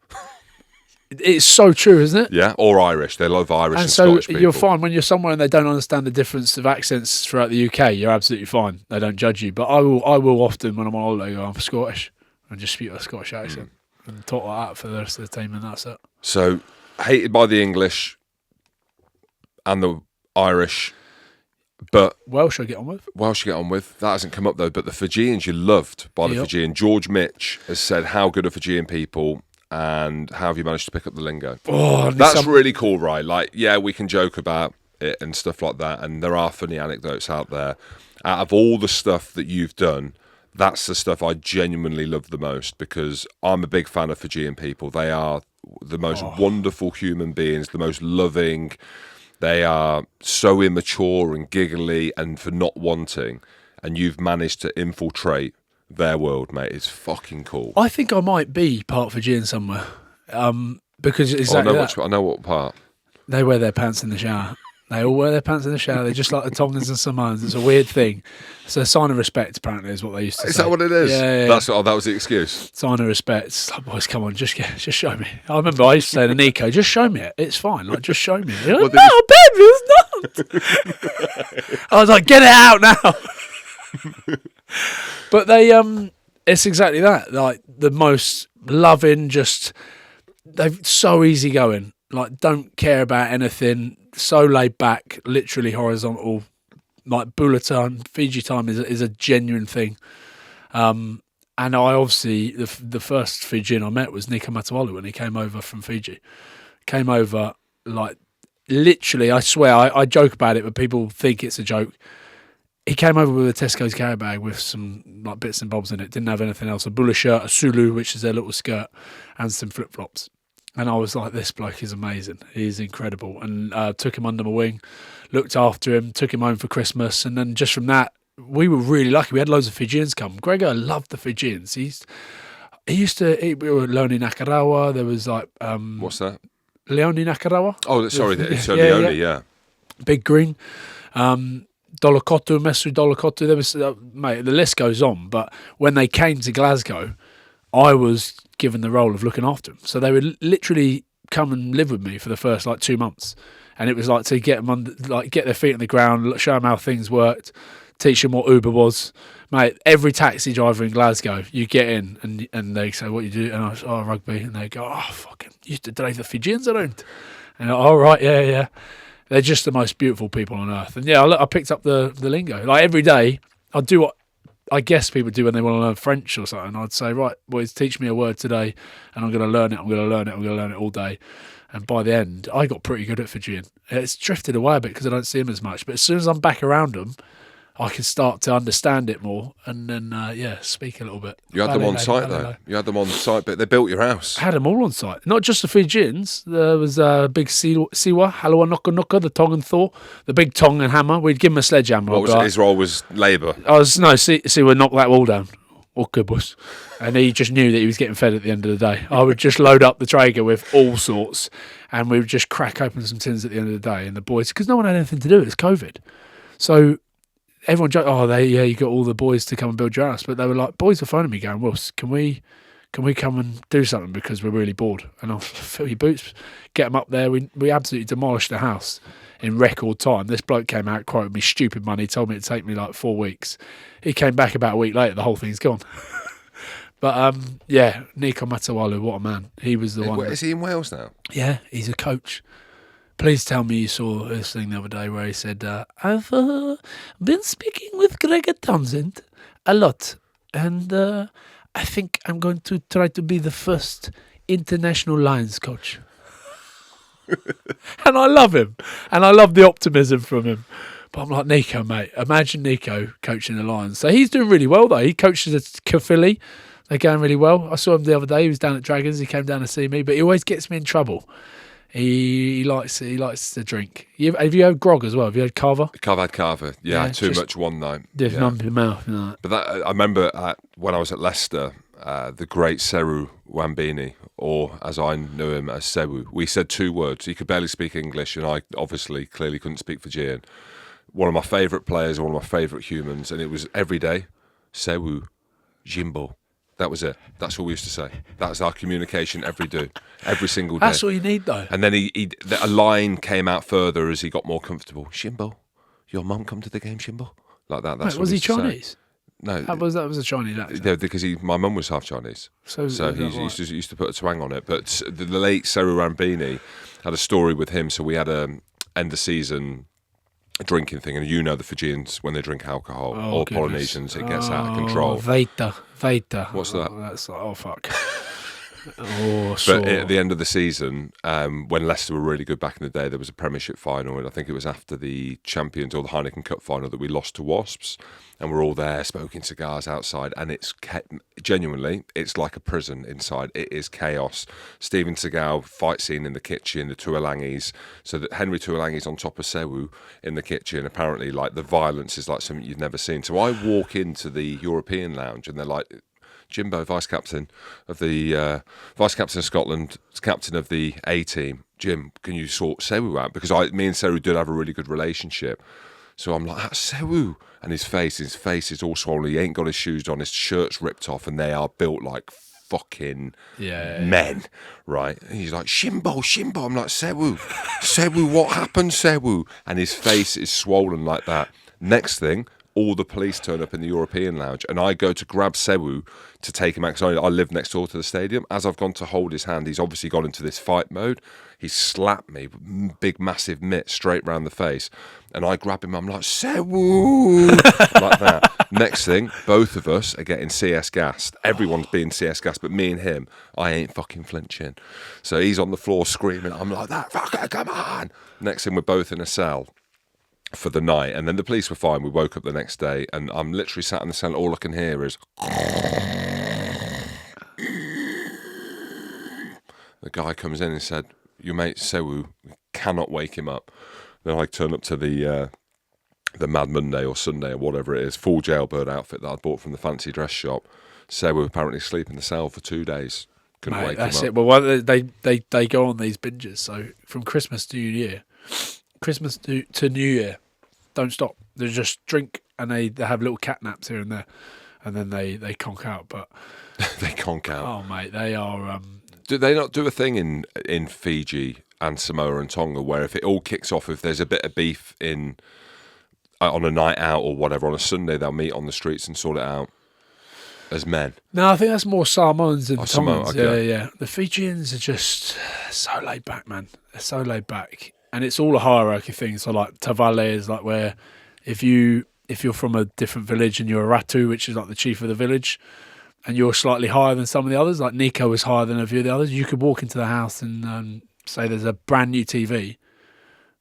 It's so true, isn't it? Yeah, or Irish. They love Irish and so Scottish people. You're fine when you're somewhere and they don't understand the difference of accents throughout the UK. You're absolutely fine. They don't judge you. But I will often when I'm on holiday go, I'm Scottish and just speak a Scottish accent and talk like that for the rest of the team, and that's it. So hated by the English and the Irish, but Welsh I get on with. Welsh you get on with. That hasn't come up though. But the Fijians you're loved by the Fijian. George Mitch has said how good are Fijian people. And how have you managed to pick up the lingo? Oh, that's really cool, right? Like, yeah, we can joke about it and stuff like that, and there are funny anecdotes out there. Out of all the stuff that you've done, that's the stuff I genuinely love the most because I'm a big fan of Fijian people. They are the most wonderful human beings, the most loving. They are so immature and giggly and for not wanting, and you've managed to infiltrate their world, mate. It's fucking cool. I think I might be part Fijian somewhere. Because exactly I know what part. They wear their pants in the shower. They all wear their pants in the shower. They're just like the Tongans and Samoans. It's a weird thing. It's a sign of respect, apparently, is what they used to say. Is that what it is? Yeah. That was the excuse. Sign of respect. It's like, boys, come on, just show me. I remember I used to say to Nico, just show me it. It's fine. Like, just show me it. Like, no, baby, it's not. I was like, get it out now. But it's exactly that. Like the most loving, they're so easygoing. Like don't care about anything. So laid back, literally horizontal. Like Bula time, Fiji time is a genuine thing. And I obviously the first Fijian I met was Nika Matawalu when he came over from Fiji. Came over like literally. I swear I joke about it, but people think it's a joke. He came over with a Tesco's carry bag with some like bits and bobs in it. Didn't have anything else. A Bula shirt, a Sulu, which is their little skirt, and some flip flops. And I was like, this bloke is amazing. He's incredible. And took him under my wing, looked after him, took him home for Christmas. And then just from that, we were really lucky. We had loads of Fijians come. Gregor loved the Fijians. We were Leone Nakarawa. There was like... What's that? Leone Nakarawa. Oh, sorry. It's Leone, yeah. Big Green. Dolokotu, Mesri Dolokotu. There was, mate, the list goes on. But when they came to Glasgow, I was given the role of looking after them. So they would literally come and live with me for the first 2 months. And it was like to get them get their feet on the ground, show them how things worked, teach them what Uber was. Mate, every taxi driver in Glasgow, you get in and they say, what you do? And I was, rugby. And they go, fucking, you used to drive the Fijians around. And I'm like, oh, right, yeah. They're just the most beautiful people on earth. And yeah, I picked up the lingo. Like every day, I'd do what I guess people do when they want to learn French or something. I'd say, right, boys, teach me a word today and I'm going to learn it. I'm going to learn it all day. And by the end, I got pretty good at Fijian. It's drifted away a bit because I don't see them as much. But as soon as I'm back around them, I can start to understand it more and then, speak a little bit. You had them on site, though. You had them on site, but they built your house. I had them all on site. Not just the Fijians. There was big Siwa, Halawa Noka Noka, the Tong and Thor, the big Tong and hammer. We'd give him a sledgehammer. His role was labour? Siwa knocked that wall down. All good, boys. And he just knew that he was getting fed at the end of the day. I would just load up the Traeger with all sorts and we would just crack open some tins at the end of the day. And the boys, because no one had anything to do, it was COVID. So everyone joked, you got all the boys to come and build your house. But they were like, boys were phoning me going, Wills, can we come and do something because we're really bored? And I'll fill your boots, get them up there. We absolutely demolished the house in record time. This bloke came out, quoted me stupid money, told me it'd take me 4 weeks. He came back about a week later, the whole thing's gone. But Nico Matawalu, what a man. He was the one. Is he in Wales now? Yeah, he's a coach. Please tell me you saw this thing the other day where he said, I've been speaking with Gregor Townsend a lot, and I think I'm going to try to be the first international Lions coach. And I love him, and I love the optimism from him. But I'm like, Nico, mate, imagine Nico coaching the Lions. So he's doing really well, though. He coaches at Caerphilly. They're going really well. I saw him the other day. He was down at Dragons. He came down to see me, but he always gets me in trouble. He likes to drink. Have you had grog as well? Have you had Carver? I've had Carver. Yeah, too much one night. Just numb your mouth. You know. But I remember when I was at Leicester, the great Seru Wambini, or as I knew him as Sewu, we said 2 words. He could barely speak English, and I obviously clearly couldn't speak Fijian. One of my favourite players, one of my favourite humans, and it was every day, Sewu, Jimbo. That was it. That's what we used to say. That's our communication every single day. That's all you need, though. And then a line came out further as he got more comfortable. Shimbo, your mum come to the game, Shimbo? Like that. That's was he Chinese? No, that was a Chinese accent. Yeah, because my mum was half Chinese, so he used to put a twang on it. But the late Seru Rambini had a story with him. So we had a end of season drinking thing, and the Fijians, when they drink alcohol, or goodness. Polynesians, it gets out of control. Veta. What's that? That's like, fuck. But at the end of the season, when Leicester were really good back in the day, there was a Premiership final, and I think it was after the Champions or the Heineken Cup final that we lost to Wasps, and we're all there smoking cigars outside, and it's genuinely, it's like a prison inside. It is chaos. Steven Seagal fight scene in the kitchen, the Tuolangis, so that Henry Tuolangi's on top of Sewu in the kitchen. Apparently, the violence is like something you've never seen. So I walk into the European lounge, and they're like, Jimbo, vice captain of Scotland, captain of the A team. Jim, can you sort Sewu out? Because me and Sewu did have a really good relationship. So I'm like, that's Sewu. And his face is all swollen. He ain't got his shoes on. His shirt's ripped off, and they are built like fucking men, right? And he's like, Shimbo. I'm like, Sewu, what happened, Sewu? And his face is swollen like that. Next thing, all the police turn up in the European lounge, and I go to grab Sewu to take him out, because I live next door to the stadium. As I've gone to hold his hand, he's obviously gone into this fight mode. He slapped me, big massive mitt straight round the face, and I grab him. I'm like, Sewu, like that. Next thing, both of us are getting CS gassed. Everyone's being CS gassed, but me and him, I ain't fucking flinching. So he's on the floor screaming. I'm like, that fucker, come on. Next thing, we're both in a cell for the night, and then the police were fine. We woke up the next day, and I'm literally sat in the cell. All I can hear is, The guy comes in and said, "Your mate Sewu, cannot wake him up." Then I turn up to the Mad Monday or Sunday or whatever it is, full jailbird outfit that I bought from the fancy dress shop. Sewu apparently asleep in the cell for 2 days. Couldn't Mate, wake that's him up. it. Well, they go on these binges. So from Christmas to New Year, Christmas to New Year, don't stop. They just drink and they have little cat naps here and there, and then they conk out. But They conk out. oh mate, they are. Do they not do a thing in Fiji and Samoa and Tonga where if it all kicks off, if there's a bit of beef on a night out or whatever on a Sunday, they'll meet on the streets and sort it out as men? No, I think that's more Samoans and Samoa, Tongans. okay. Yeah. The Fijians are just so laid back, man. They're so laid back, and it's all a hierarchy thing. So like Tavale is like where if you're from a different village and you're a Ratu, which is like the chief of the village, and you're slightly higher than some of the others, like Nico was higher than a few of the others, you could walk into the house and say there's a brand new TV.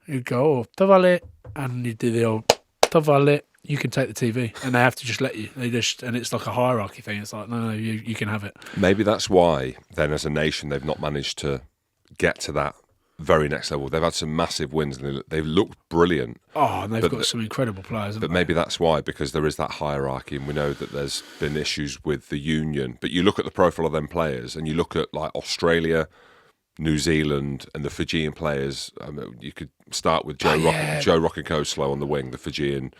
You'd go, oh, Tavale, and you do the old Tavale. You can take the TV, and they have to just let you. And it's like a hierarchy thing. It's like, no, you can have it. Maybe that's why then as a nation they've not managed to get to that very next level. They've had some massive wins and they've looked brilliant. Oh, and they've got some incredible players. But maybe that's why, because there is that hierarchy, and we know that there's been issues with the union. But you look at the profile of them players, and you look at like Australia, New Zealand, and the Fijian players. I mean, you could start with Joe Rock'n'Coaslow on the wing, the Fijian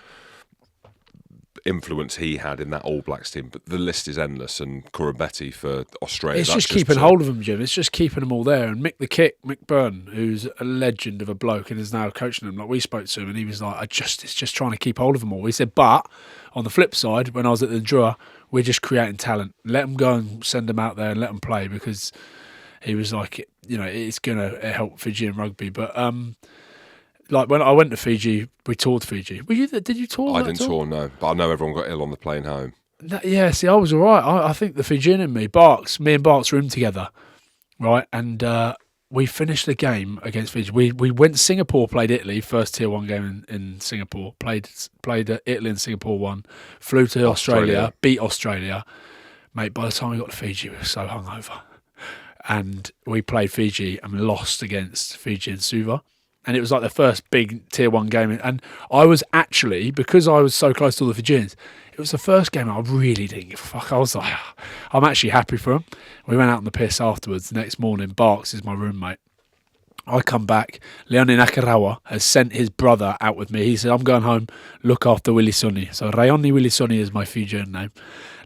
influence he had in that All Blacks team, but the list is endless. And Kurabeti for Australia. It's just keeping hold of them, Jim. It's just keeping them all there. And Mick Byrne, who's a legend of a bloke and is now coaching them. Like we spoke to him, and he was like, "It's just trying to keep hold of them all." He said, "But on the flip side, when I was at the Drua, we're just creating talent. Let them go and send them out there and let them play because." He was like, it's going to help Fijian rugby, but. Like when I went to Fiji, we toured Fiji. Did you tour? I didn't tour, no. But I know everyone got ill on the plane home. Yeah, see, I was all right. I think the Fijian and me and Barks roomed together, right? And we finished the game against Fiji. We went to Singapore, played Italy, first tier 1 game in Singapore. Played Italy and Singapore 1. Flew to Australia, beat Australia. Mate, by the time we got to Fiji, we were so hungover. And we played Fiji and lost against Fiji and Suva. And it was like the first big tier 1 game. And I was actually, because I was so close to all the Fijians, it was the first game I really didn't give a fuck. I was like, I'm actually happy for them. We went out on the piss afterwards. The next morning, Barks is my roommate. I come back. Leone Nakarawa has sent his brother out with me. He said, I'm going home, look after Willie Sonny. So Rayoni Willie Sonny is my Fijian name.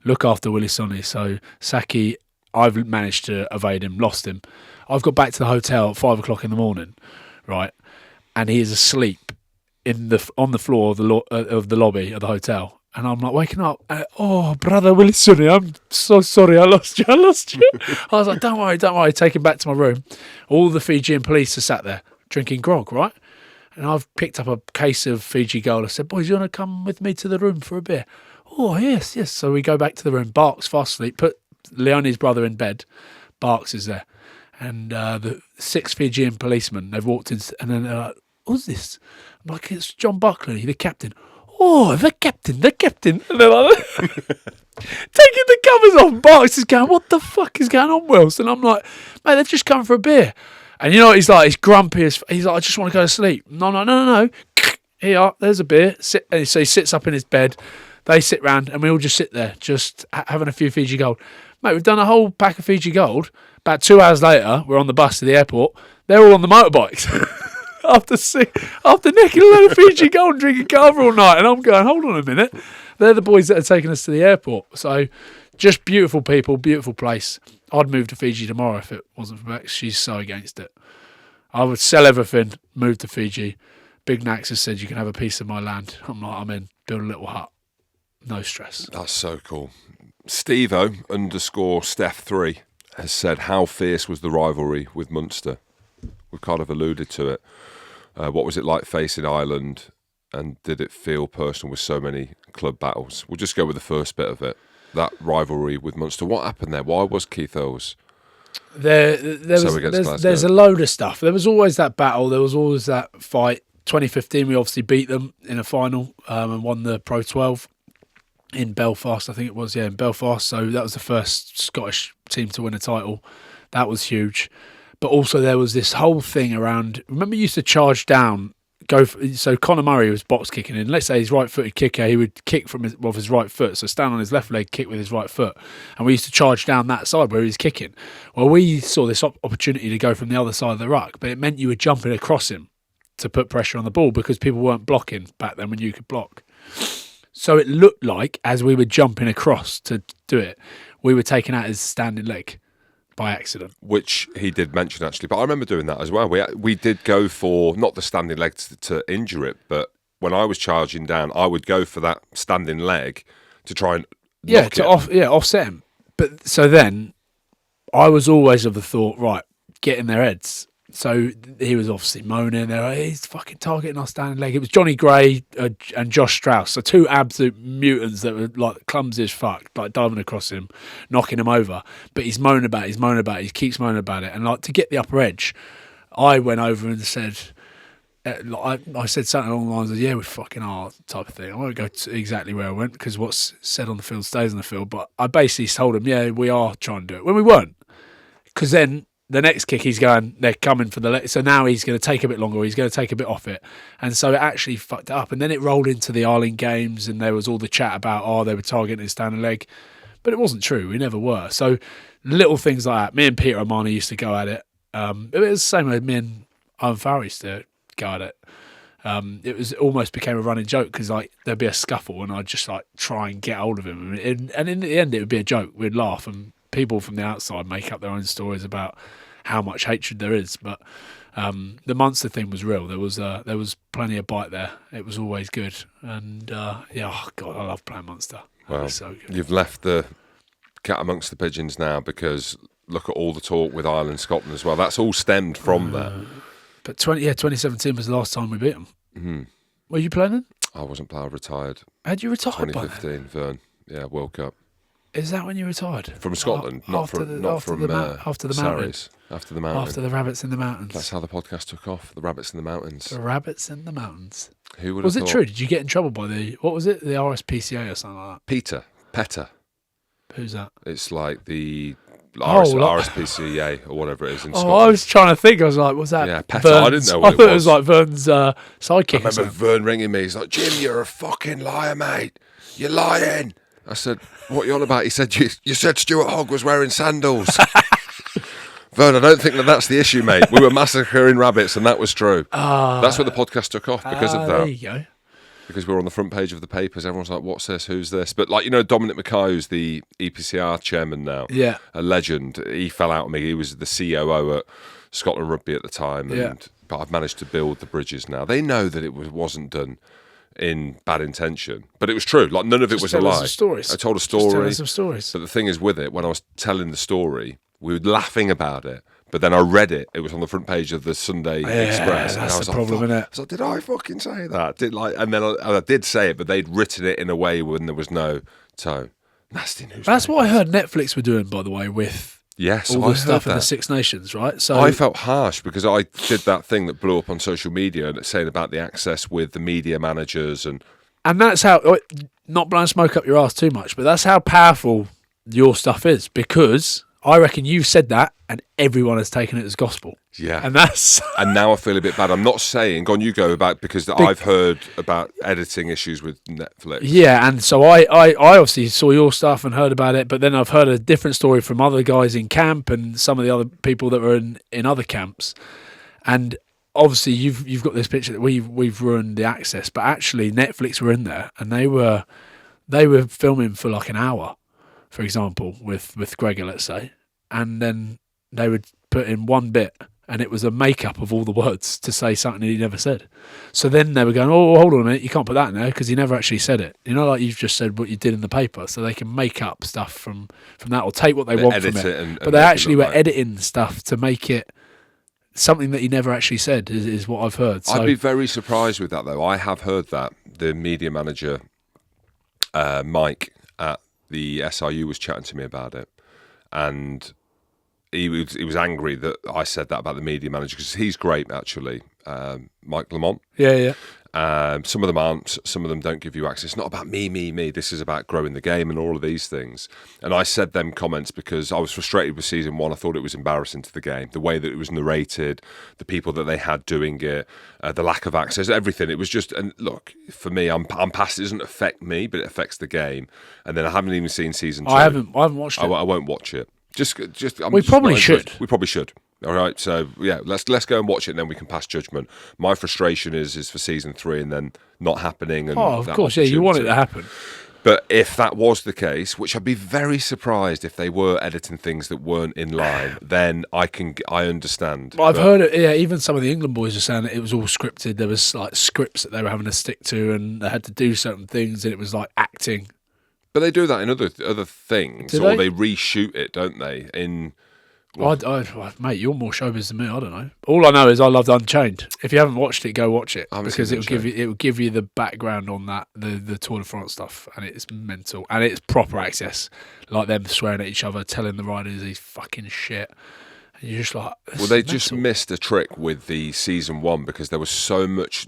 Look after Willie Sonny. So Saki, I've managed to evade him, lost him. I've got back to the hotel at 5 o'clock in the morning, right? And he is asleep on the floor of the lobby of the hotel. And I'm like waking up. Oh, brother Willie Sonny, I'm so sorry, I lost you. I was like, don't worry. Take him back to my room. All the Fijian police are sat there drinking grog, right? And I've picked up a case of Fiji Gold. I said, boys, you want to come with me to the room for a beer? Oh, yes. So we go back to the room. Barks fast asleep. Put Leonie's brother in bed. Barks is there. And the 6 Fijian policemen, they've walked in, and then they're like, who's this? I'm like, it's John Buckley, the captain. Oh, the captain. And they're like, taking the covers off. Barks is going, what the fuck is going on, Wells? And I'm like, mate, they've just come for a beer. And you know what he's like? He's grumpy. He's like, I just want to go to sleep. No. Here, there's a beer. Sit. And so he sits up in his bed. They sit round, and we all just sit there, just having a few Fiji Gold. Mate, we've done a whole pack of Fiji Gold. About 2 hours later, we're on the bus to the airport. They're all on the motorbikes. After nicking a load of Fiji Gold and drinking Carver all night. And I'm going, hold on a minute. They're the boys that are taking us to the airport. So just beautiful people, beautiful place. I'd move to Fiji tomorrow if it wasn't for Bex. She's so against it. I would sell everything, move to Fiji. Big Nax has said you can have a piece of my land. I'm like, I'm in. Build a little hut. No stress. That's so cool. Stevo _Steph3 has said, how fierce was the rivalry with Munster? We've kind of alluded to it. What was it like facing Ireland, and did it feel personal with so many club battles? We'll just go with the first bit of it. That rivalry with Munster. What happened there? Why was Keith Earls? There's a load of stuff. There was always that battle. There was always that fight. 2015, we obviously beat them in a final and won the Pro 12 in Belfast, I think it was. Yeah, in Belfast. So that was the first Scottish team to win a title. That was huge. But also there was this whole thing around. Remember, you used to charge down. So Conor Murray was box kicking in. Let's say he's right-footed kicker, he would kick from his right foot. So stand on his left leg, kick with his right foot, and we used to charge down that side where he was kicking. Well, we saw this opportunity to go from the other side of the ruck, but it meant you were jumping across him to put pressure on the ball because people weren't blocking back then when you could block. So it looked like as we were jumping across to do it, we were taking out his standing leg by accident. Which he did mention, actually. But I remember doing that as well. We did go for, not the standing leg to injure it, but when I was charging down, I would go for that standing leg to try and knock it. Offset him. But so then I was always of the thought, right, get in their heads. So he was obviously moaning. They're like, he's fucking targeting our standing leg. It was Johnny Gray and Josh Strauss, so two absolute mutants that were like clumsy as fuck, like diving across him, knocking him over. But he's moaning about it. He keeps moaning about it. And like to get the upper edge, I went over and said, I said something along the lines of, yeah, we fucking are type of thing. I won't go to exactly where I went because what's said on the field stays on the field. But I basically told him, yeah, we are trying to do it when we weren't, because then. The next kick, he's going, they're coming for the leg. So now he's going to take a bit longer. He's going to take a bit off it. And so it actually fucked it up. And then it rolled into the Ireland games and there was all the chat about, they were targeting his standing leg. But it wasn't true. We never were. So little things like that. Me and Peter O'Mahony used to go at it. It was the same way me and Owen Farrell used to go at it. It was almost became a running joke because like there'd be a scuffle and I'd just like try and get hold of him. And in the end, it would be a joke. We'd laugh and people from the outside make up their own stories about how much hatred there is, but the Munster thing was real. There was plenty of bite there. It was always good, and oh God, I love playing Munster. Well, so good. You've left the cat amongst the pigeons now because look at all the talk with Ireland, Scotland as well. That's all stemmed from that. But 2017 was the last time we beat them. Mm-hmm. Were you playing then? I wasn't playing. I retired. Had you retired 2015, by then? Vern. Yeah, World Cup. Is that when you retired? From Scotland, after the mountains. After the mountains. After the rabbits in the mountains. That's how the podcast took off. The rabbits in the mountains. The rabbits in the mountains. Who would have Was it thought? true? Did you get in trouble by the RSPCA or something like Petter. that? Who's that? It's like the like- RSPCA or whatever it is in Scotland. I was trying to think. I was like, was that? Yeah, Petter. I didn't know what I thought it was like Vern's sidekick. I remember Vern ringing me. He's like, Jim, you're a fucking liar, mate. You're lying. I said, what are you on about? He said, you said Stuart Hogg was wearing sandals. Vern, I don't think that's the issue, mate. We were massacring rabbits and that was true. That's where the podcast took off because of that. There you go. Because we were on the front page of the papers. Everyone's like, what's this? Who's this? But like, Dominic Mackay, who's the EPCR chairman now. Yeah. A legend. He fell out on me. He was the COO at Scotland Rugby at the time. But I've managed to build the bridges now. They know that it wasn't done in bad intention, but it was true. Like none of it was a lie. I told a story. Tell us some stories. But the thing is with it, when I was telling the story, we were laughing about it. But then I read it. It was on the front page of the Sunday Express. That's and I was the problem, isn't it? I was like, did I fucking say that? And then I did say it, but they'd written it in a way when there was no tone. Nasty news. That's what I heard Netflix were doing, by the way, with yes, all I the heard stuff in that. the Six Nations, right? So I felt harsh because I did that thing that blew up on social media and saying about the access with the media managers and that's how, not blowing smoke up your ass too much, but that's how powerful your stuff is, because I reckon you've said that and everyone has taken it as gospel. Yeah. And that's... And now I feel a bit bad. I'm not saying, go on, you go about, because I've heard about editing issues with Netflix. Yeah, and so I obviously saw your stuff and heard about it, but then I've heard a different story from other guys in camp and some of the other people that were in other camps. And obviously you've got this picture that we've ruined the access, but actually Netflix were in there and they were filming for like an hour, for example, with Gregor, let's say, and then they would put in one bit and it was a make-up of all the words to say something he never said. So then they were going, oh, hold on a minute, you can't put that in there because he never actually said it. Like you've just said what you did in the paper, so they can make up stuff from that or take what they want from it. But they actually were editing stuff to make it something that he never actually said is what I've heard. So, I'd be very surprised with that, though. I have heard that. The media manager, Mike, at the SRU was chatting to me about it. And he was angry that I said that about the media manager, because he's great, actually. Mike Lamont. Yeah. Some of them aren't. Some of them don't give you access. It's not about me. This is about growing the game and all of these things. And I said them comments because I was frustrated with season 1. I thought it was embarrassing to the game. The way that it was narrated, the people that they had doing it, the lack of access, everything. It was just, and look, for me, I'm past. It doesn't affect me, but it affects the game. And then I haven't even seen season 2. I haven't watched it. I won't watch it. We probably should. We probably should. All right, so yeah, let's go and watch it, and then we can pass judgment. My frustration is for season 3 and then not happening. And of course, yeah, you want it to happen. But if that was the case, which I'd be very surprised if they were editing things that weren't in line, then I understand. I've heard it. Yeah, even some of the England boys are saying that it was all scripted. There was like scripts that they were having to stick to, and they had to do certain things, and it was like acting. But they do that in other things, or they reshoot it, don't they? Mate, you're more showbiz than me. I don't know. All I know is I loved Unchained. If you haven't watched it, go watch it, because it will give you the background on that, the Tour de France stuff, and it's mental, and it's proper access, like them swearing at each other, telling the riders he's fucking shit. And you're just like, well, they just missed a trick with the season 1 because there was so much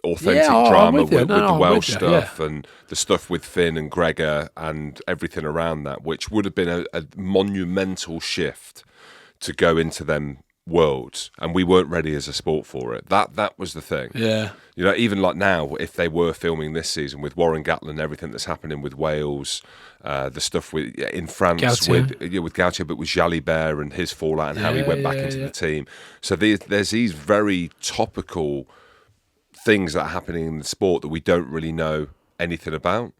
authentic drama with the Welsh stuff and the stuff with Finn and Gregor and everything around that, which would have been a monumental shift to go into them worlds, and we weren't ready as a sport for it. That was the thing. Yeah. You know, even like now, if they were filming this season with Warren Gatland, everything that's happening with Wales, the stuff in France with Gautier, but with Jalibert and his fallout and how he went back into the team. So there's these very topical things that are happening in the sport that we don't really know anything about.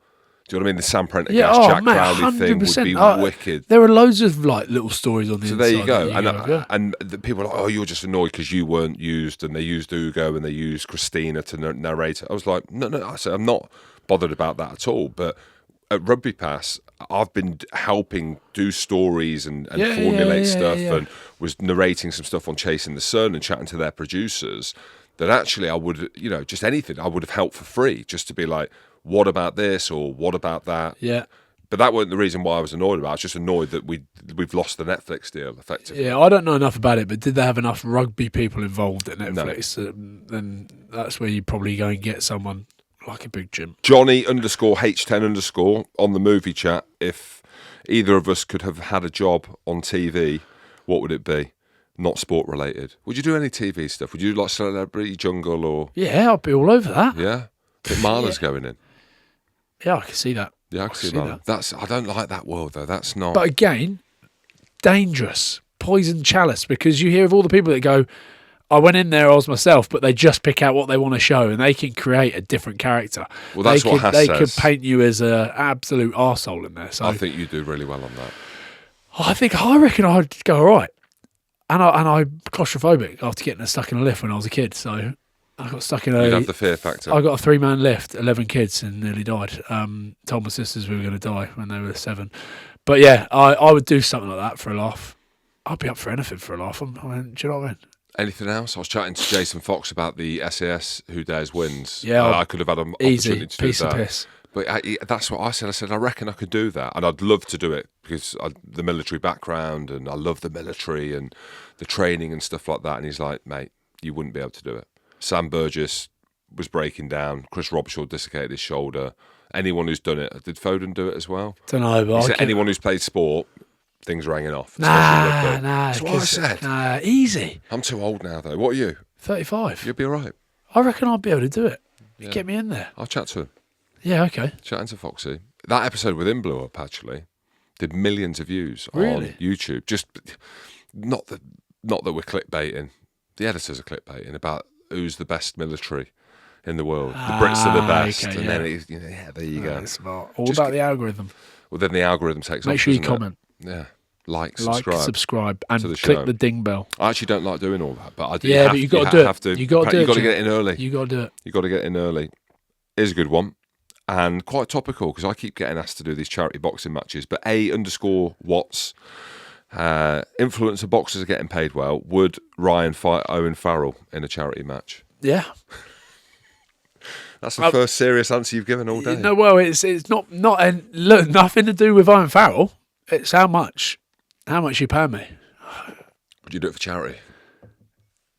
Do you know what I mean? The Sam Prendergast, Jack Crowley thing would be wicked. There are loads of like little stories on the inside. So there you go. And the people are like, oh, you're just annoyed because you weren't used, and they used Ugo and they used Christina to narrate it. I was like, no. I said, I'm not bothered about that at all. But at Rugby Pass, I've been helping do stories and formulate stuff, and was narrating some stuff on Chasing the Sun and chatting to their producers. That actually I would, just anything I would have helped for free, just to be like, what about this or what about that? Yeah. But that wasn't the reason why I was annoyed about it. I was just annoyed that we've lost the Netflix deal, effectively. Yeah, I don't know enough about it, but did they have enough rugby people involved at Netflix? No. Then that's where you probably go and get someone like a Big Jim. Johnny_H10_ on the movie chat. If either of us could have had a job on TV, what would it be? Not sport related. Would you do any TV stuff? Would you do like Celebrity Jungle or? Yeah, I'd be all over that. Yeah. I think Marla's going in. Yeah, I can see that. Yeah, I can see that. I don't like that world though. That's not. But again, dangerous, poison chalice, because you hear of all the people that go, I went in there, I was myself, but they just pick out what they want to show, and they can create a different character. Well, that's what Haas they says. could paint you as an absolute arsehole in there. So I think you do really well on that. I reckon I'd go all right. And I'm claustrophobic after getting stuck in a lift when I was a kid, so I got stuck in You'd have the fear factor. I got a 3-man lift, 11 kids, and nearly died. Told my sisters we were going to die when they were 7. But yeah, I would do something like that for a laugh. I'd be up for anything for a laugh. Do you know what I mean? Anything else? I was chatting to Jason Fox about the SAS Who Dares Wins. Yeah, I could have had an opportunity to do piece that. Of piss. But that's what I said. I said, I reckon I could do that. And I'd love to do it because the military background, and I love the military and the training and stuff like that. And he's like, mate, you wouldn't be able to do it. Sam Burgess was breaking down. Chris Robshaw dislocated his shoulder. Anyone who's done it. Did Foden do it as well? Don't know. But he said anyone who's played sport, things are hanging off. Nah. That's what I said. Nah, easy. I'm too old now, though. What are you? 35. You'll be all right. I reckon I'd be able to do it. Yeah. Get me in there. I'll chat to him. Yeah, okay. Chatting to Foxy. That episode with him blew up, actually. Did millions of views on YouTube. Just not that we're clickbaiting. The editors are clickbaiting about who's the best military in the world. The Brits are the best. Okay, and then there you go. Smart. All about the algorithm. Well, then the algorithm takes off. Make sure you comment. Yeah. Like, subscribe, and to the click show. the ding bell. I actually don't like doing all that, but I do. Yeah, but you got to do it. You got to do it. You got to get in early. You got to do it. You got to get in early. Here's a good one, and quite topical because I keep getting asked to do these charity boxing matches. But A_Watts, influencer boxers are getting paid well. Would Ryan fight Owen Farrell in a charity match? Yeah. That's the first serious answer you've given all day. No, well, it's not nothing to do with Owen Farrell. It's how much you pay me. Would you do it for charity?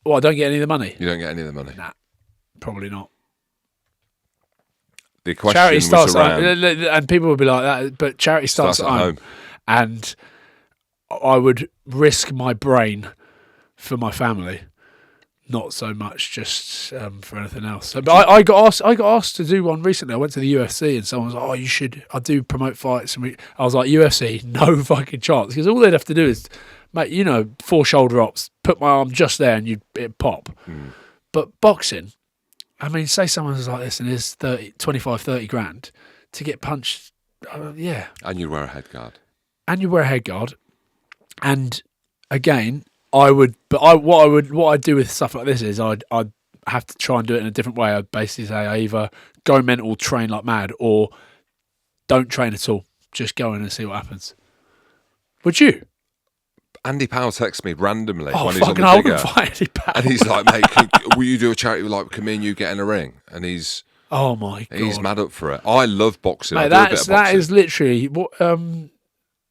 Well, I don't get any of the money. You don't get any of the money. Nah, probably not. The question Charity was starts around. and people would be like that, but charity starts at home. And I would risk my brain for my family, not so much just for anything else. So, but I got asked to do one recently. I went to the UFC and someone was like, "Oh, you should." I do promote fights, and I was like, "UFC, no fucking chance," because all they'd have to do is, mate, 4 shoulder ups, put my arm just there, and it'd pop. But boxing, I mean, say someone's like this and is 25, 30 grand to get punched. Yeah, And you wear a head guard. and you wear a head guard. And again, what I'd do with stuff like this is I'd have to try and do it in a different way. I'd basically say I either go mental, train like mad, or don't train at all. Just go in and see what happens. Would you? Andy Powell texts me randomly Oh, when he's on fucking the I digger. wouldn't fight Andy Powell. And he's like, mate, will you do a charity? Like, can me and you get in a ring? And he's Oh my god, he's mad up for it. I love boxing. mate. I do a bit of That boxing. is literally what.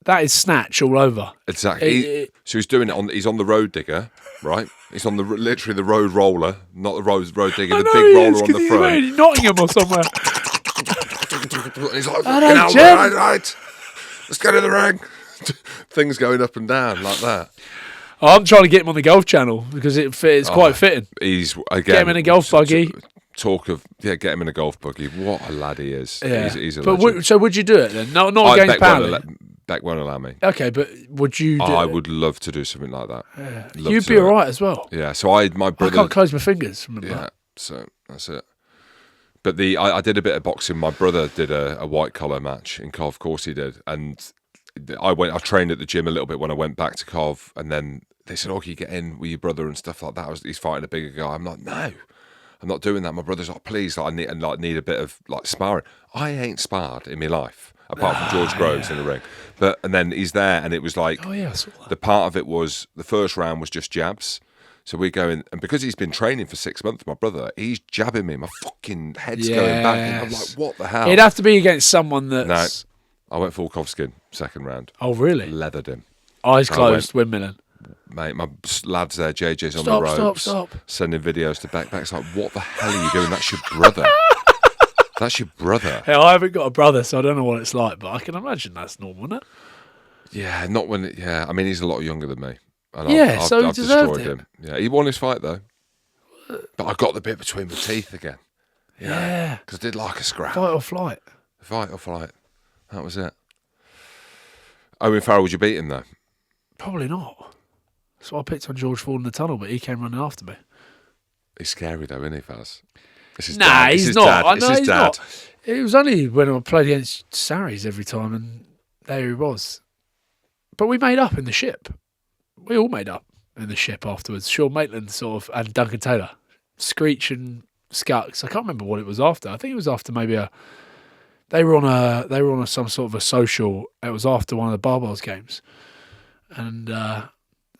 That is snatch all over. Exactly. So he's doing it on. He's on the road digger, right? He's on literally the road roller, not the road digger, I the know big he roller is, on 'cause the he's front. in Nottingham or somewhere. And he's like, I "Fucking know, hell, Jem." right. Let's get in the ring. Things going up and down like that. I'm trying to get him on the golf channel because it's quite fitting. He's again. Get him in a golf buggy. Talk of get him in a golf buggy. What a lad he is. Yeah. He's a but legend. so would you do it then? Not against Powell. Beck won't allow me. Okay, but would you? I would love to do something like that. Love You'd to be do it. all right as well. Yeah. So my I brother. can't close my fingers. Remember Yeah. that. So that's it. But I did a bit of boxing. My brother did a white collar match in Cov. Of course he did. And I trained at the gym a little bit when I went back to Cov. And then they said, "Oh, can you get in with your brother and stuff like that?" He's fighting a bigger guy. I'm like, no. I'm not doing that. My brother's like, please, I need a bit of sparring. I ain't sparred in my life, apart from George Groves in the ring. And then he's there, and it was like, Oh yeah, I saw that. the part of it was the first round was just jabs. So we go in, and because he's been training for 6 months, my brother, he's jabbing me. My fucking head's going back. And I'm like, what the hell? It'd have to be against someone that's. No, I went full Kovskin second round. Oh really? Leathered him. Eyes closed, windmilling. Mate, my lad's there, JJ's on the ropes. Stop. Sending videos to Beck. Beck's like, what the hell are you doing? That's your brother. That's your brother. Hey, I haven't got a brother, so I don't know what it's like, but I can imagine that's normal, isn't it? Yeah, not when. I mean, he's a lot younger than me. And Yeah, I've so he deserved destroyed it. him. Yeah, he won his fight though. But I got the bit between my teeth again. Yeah. Because I did like a scrap. Fight or flight. Fight or flight. That was it. Owen Farrell, would you beat him though? Probably not. So I picked on George Ford in the tunnel, but he came running after me. He's scary though, isn't he, Faz? It's his Nah, dad. It's he's his not. dad. I It's know his he's dad. not. It was only when I played against Sarries every time, and there he was. But we made up in the ship. We all made up in the ship afterwards. Sean Maitland and Duncan Taylor, Screech and Scux. I can't remember what it was after. I think it was after maybe they were on some sort of a social. It was after one of the Barbells games, and I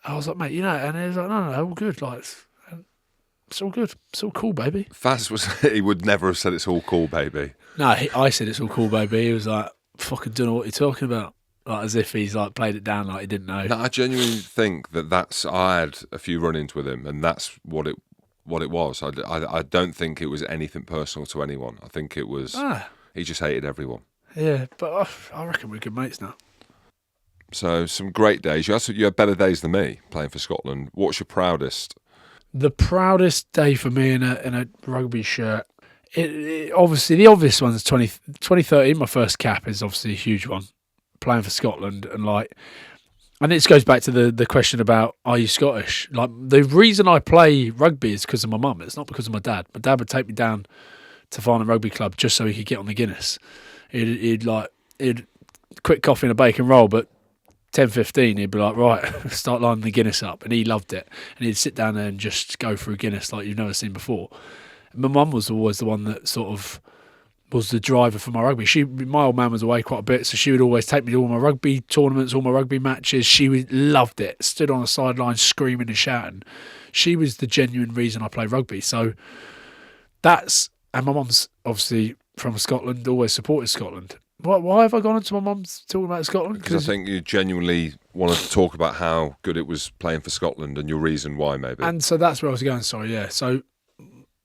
was like, mate, and he was like, no, all good, like it's all good, it's all cool, baby. Faz he would never have said it's all cool, baby. No, I said it's all cool, baby. He was like, fucking don't know what you're talking about. Like, as if he's like played it down like he didn't know. No, I genuinely think that's. I had a few run-ins with him, and that's what it was. I don't think it was anything personal to anyone. I think it was he just hated everyone. Yeah, but I reckon we're good mates now. So some great days. You had better days than me playing for Scotland. What's your proudest? The proudest day for me in a rugby shirt. It obviously the obvious one is 2013. My first cap is obviously a huge one. Playing for Scotland and this goes back to the question about are you Scottish? Like the reason I play rugby is because of my mum. It's not because of my dad. My dad would take me down to Farnham Rugby Club just so he could get on the Guinness. He'd quick coffee and a bacon roll, but 10:15 he'd be like, right, start lining the Guinness up, and he loved it. And he'd sit down there and just go through Guinness like you've never seen before. And my mum was always the one that sort of was the driver for my rugby. My old man was away quite a bit, so she would always take me to all my rugby tournaments, all my rugby matches. She loved it. Stood on the sideline screaming and shouting. She was the genuine reason I play rugby. So and my mum's obviously from Scotland, always supported Scotland. Why have I gone into my mum's talking about Scotland? Because I think you genuinely wanted to talk about how good it was playing for Scotland and your reason why, maybe. And so that's where I was going. Sorry, yeah. So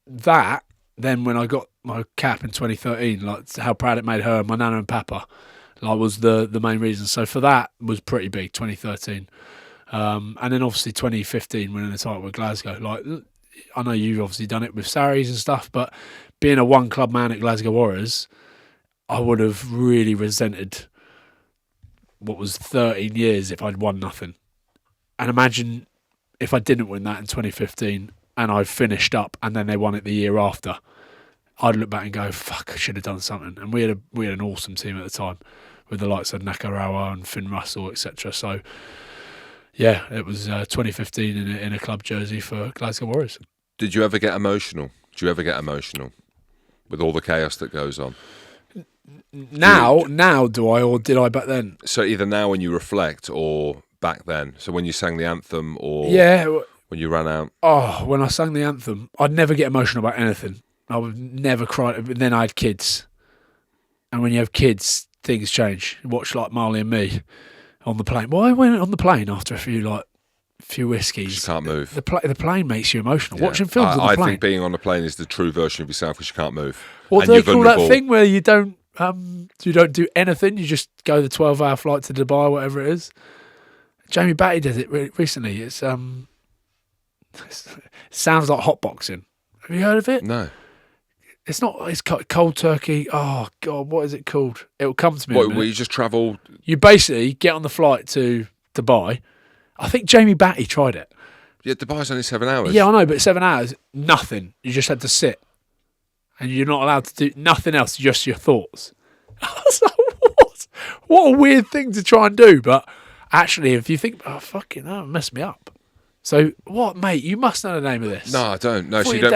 that then when I got my cap in 2013, like how proud it made her, my nana and papa, like was the main reason. So for that was pretty big. 2013, and then obviously 2015 winning the title with Glasgow. Like I know you've obviously done it with Sarries and stuff, but being a one club man at Glasgow Warriors, I would have really resented what was 13 years if I'd won nothing. And imagine if I didn't win that in 2015 and I finished up and then they won it the year after. I'd look back and go, fuck, I should have done something. And we had an awesome team at the time with the likes of Nakarawa and Finn Russell, etc. So, yeah, it was 2015 in a club jersey for Glasgow Warriors. Did you ever get emotional? Do you ever get emotional with all the chaos that goes on? Now do I, or did I back then? So either now when you reflect or back then. So when you sang the anthem or when you ran out? Oh, when I sang the anthem, I'd never get emotional about anything. I would never cry. But then I had kids. And when you have kids, things change. You watch like Marley and me on the plane. Well, I went on the plane after a few whiskies. You can't move. The plane makes you emotional. Yeah. Watching films on the plane. I think being on a plane is the true version of yourself because you can't move. What do they call that thing where you don't do anything? You just go the 12-hour flight to Dubai, whatever it is. Jamie Batty did it recently. It sounds like hotboxing. Have you heard of it? No. It's not. It's cold turkey. Oh God, what is it called? It'll come to me. What, where you just travel? You basically get on the flight to Dubai. I think Jamie Batty tried it. Yeah, Dubai's only 7 hours. Yeah, I know, but 7 hours, nothing. You just had to sit, and you're not allowed to do nothing else. Just your thoughts. I was like, what a weird thing to try and do. But actually, if you think, oh fucking, that messed me up. So what, mate? You must know the name of this. No, I don't. No, so you you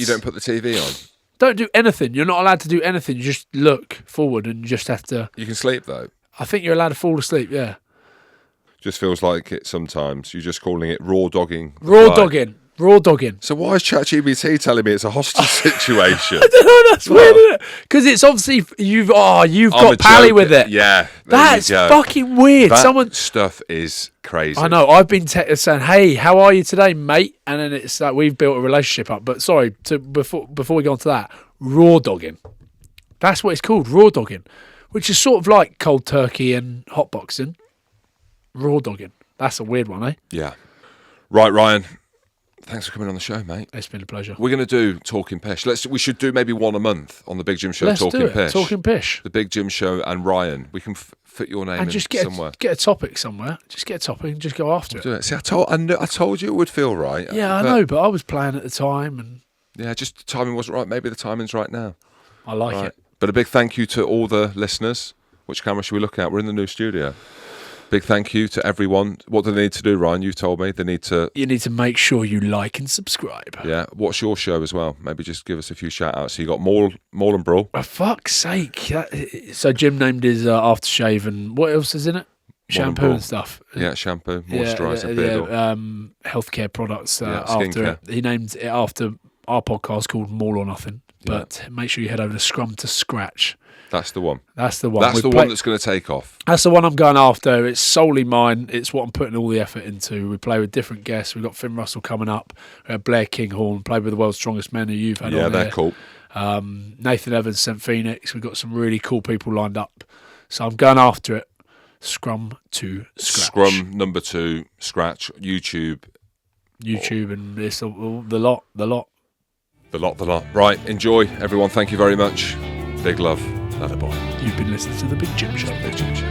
don't put the TV on. Don't do anything. You're not allowed to do anything. You just look forward and you just have to. You can sleep though. I think you're allowed to fall asleep. Yeah. Just feels like it sometimes. You're just calling it raw dogging. Raw dogging. So why is ChatGPT telling me it's a hostage situation? I don't know. That's weird, isn't it? Because it's obviously you've got Pally with it. Yeah. That's fucking weird. That stuff is crazy. I know. I've been saying, "Hey, how are you today, mate?" And then it's like we've built a relationship up. But sorry, before we go on to that, raw dogging. That's what it's called, raw dogging, which is sort of like cold turkey and hotboxing. Raw dogging. That's a weird one, eh? Yeah. Right, Ryan. Thanks for coming on the show, mate. It's been a pleasure. We're going to do Talking Pish. We should do maybe one a month on the Big Jim Show. Let's Talking do it. Pish. Talking Pish. The Big Jim Show and Ryan. We can fit your name and in just somewhere. Get a topic somewhere. Just get a topic and just go after it. Do it. See, I told you it would feel right. Yeah, I know, but I was playing at the time, and yeah, just the timing wasn't right. Maybe the timing's right now. I like it. But a big thank you to all the listeners. Which camera should we look at? We're in the new studio. Big thank you to everyone. What do they need to do, Ryan? You told me you need to make sure you like and subscribe. Yeah. What's your show as well? Maybe just give us a few shout outs. So you got Maul and Brawl. For fuck's sake. So Jim named his aftershave, and what else is in it? Shampoo and stuff. Yeah, shampoo, moisturiser, beard oil. Healthcare products after it. He named it after our podcast called Maul or Nothing. But make sure you head over to Scrum to Scratch. That's the one. That's the one. That's the one that's going to take off. That's the one I'm going after. It's solely mine. It's what I'm putting all the effort into. We play with different guests. We've got Finn Russell coming up. We had Blair Kinghorn, played with the world's strongest men who you've had on here. Yeah, they're cool. Nathan Evans, St Phoenix. We've got some really cool people lined up. So I'm going after it. Scrum to Scratch. Scrum number 2, Scratch, YouTube, and it's the lot. The lot. Right, enjoy, everyone. Thank you very much. Big love. Another boy. You've been listening to The Big Jim Show. Big Jim Show.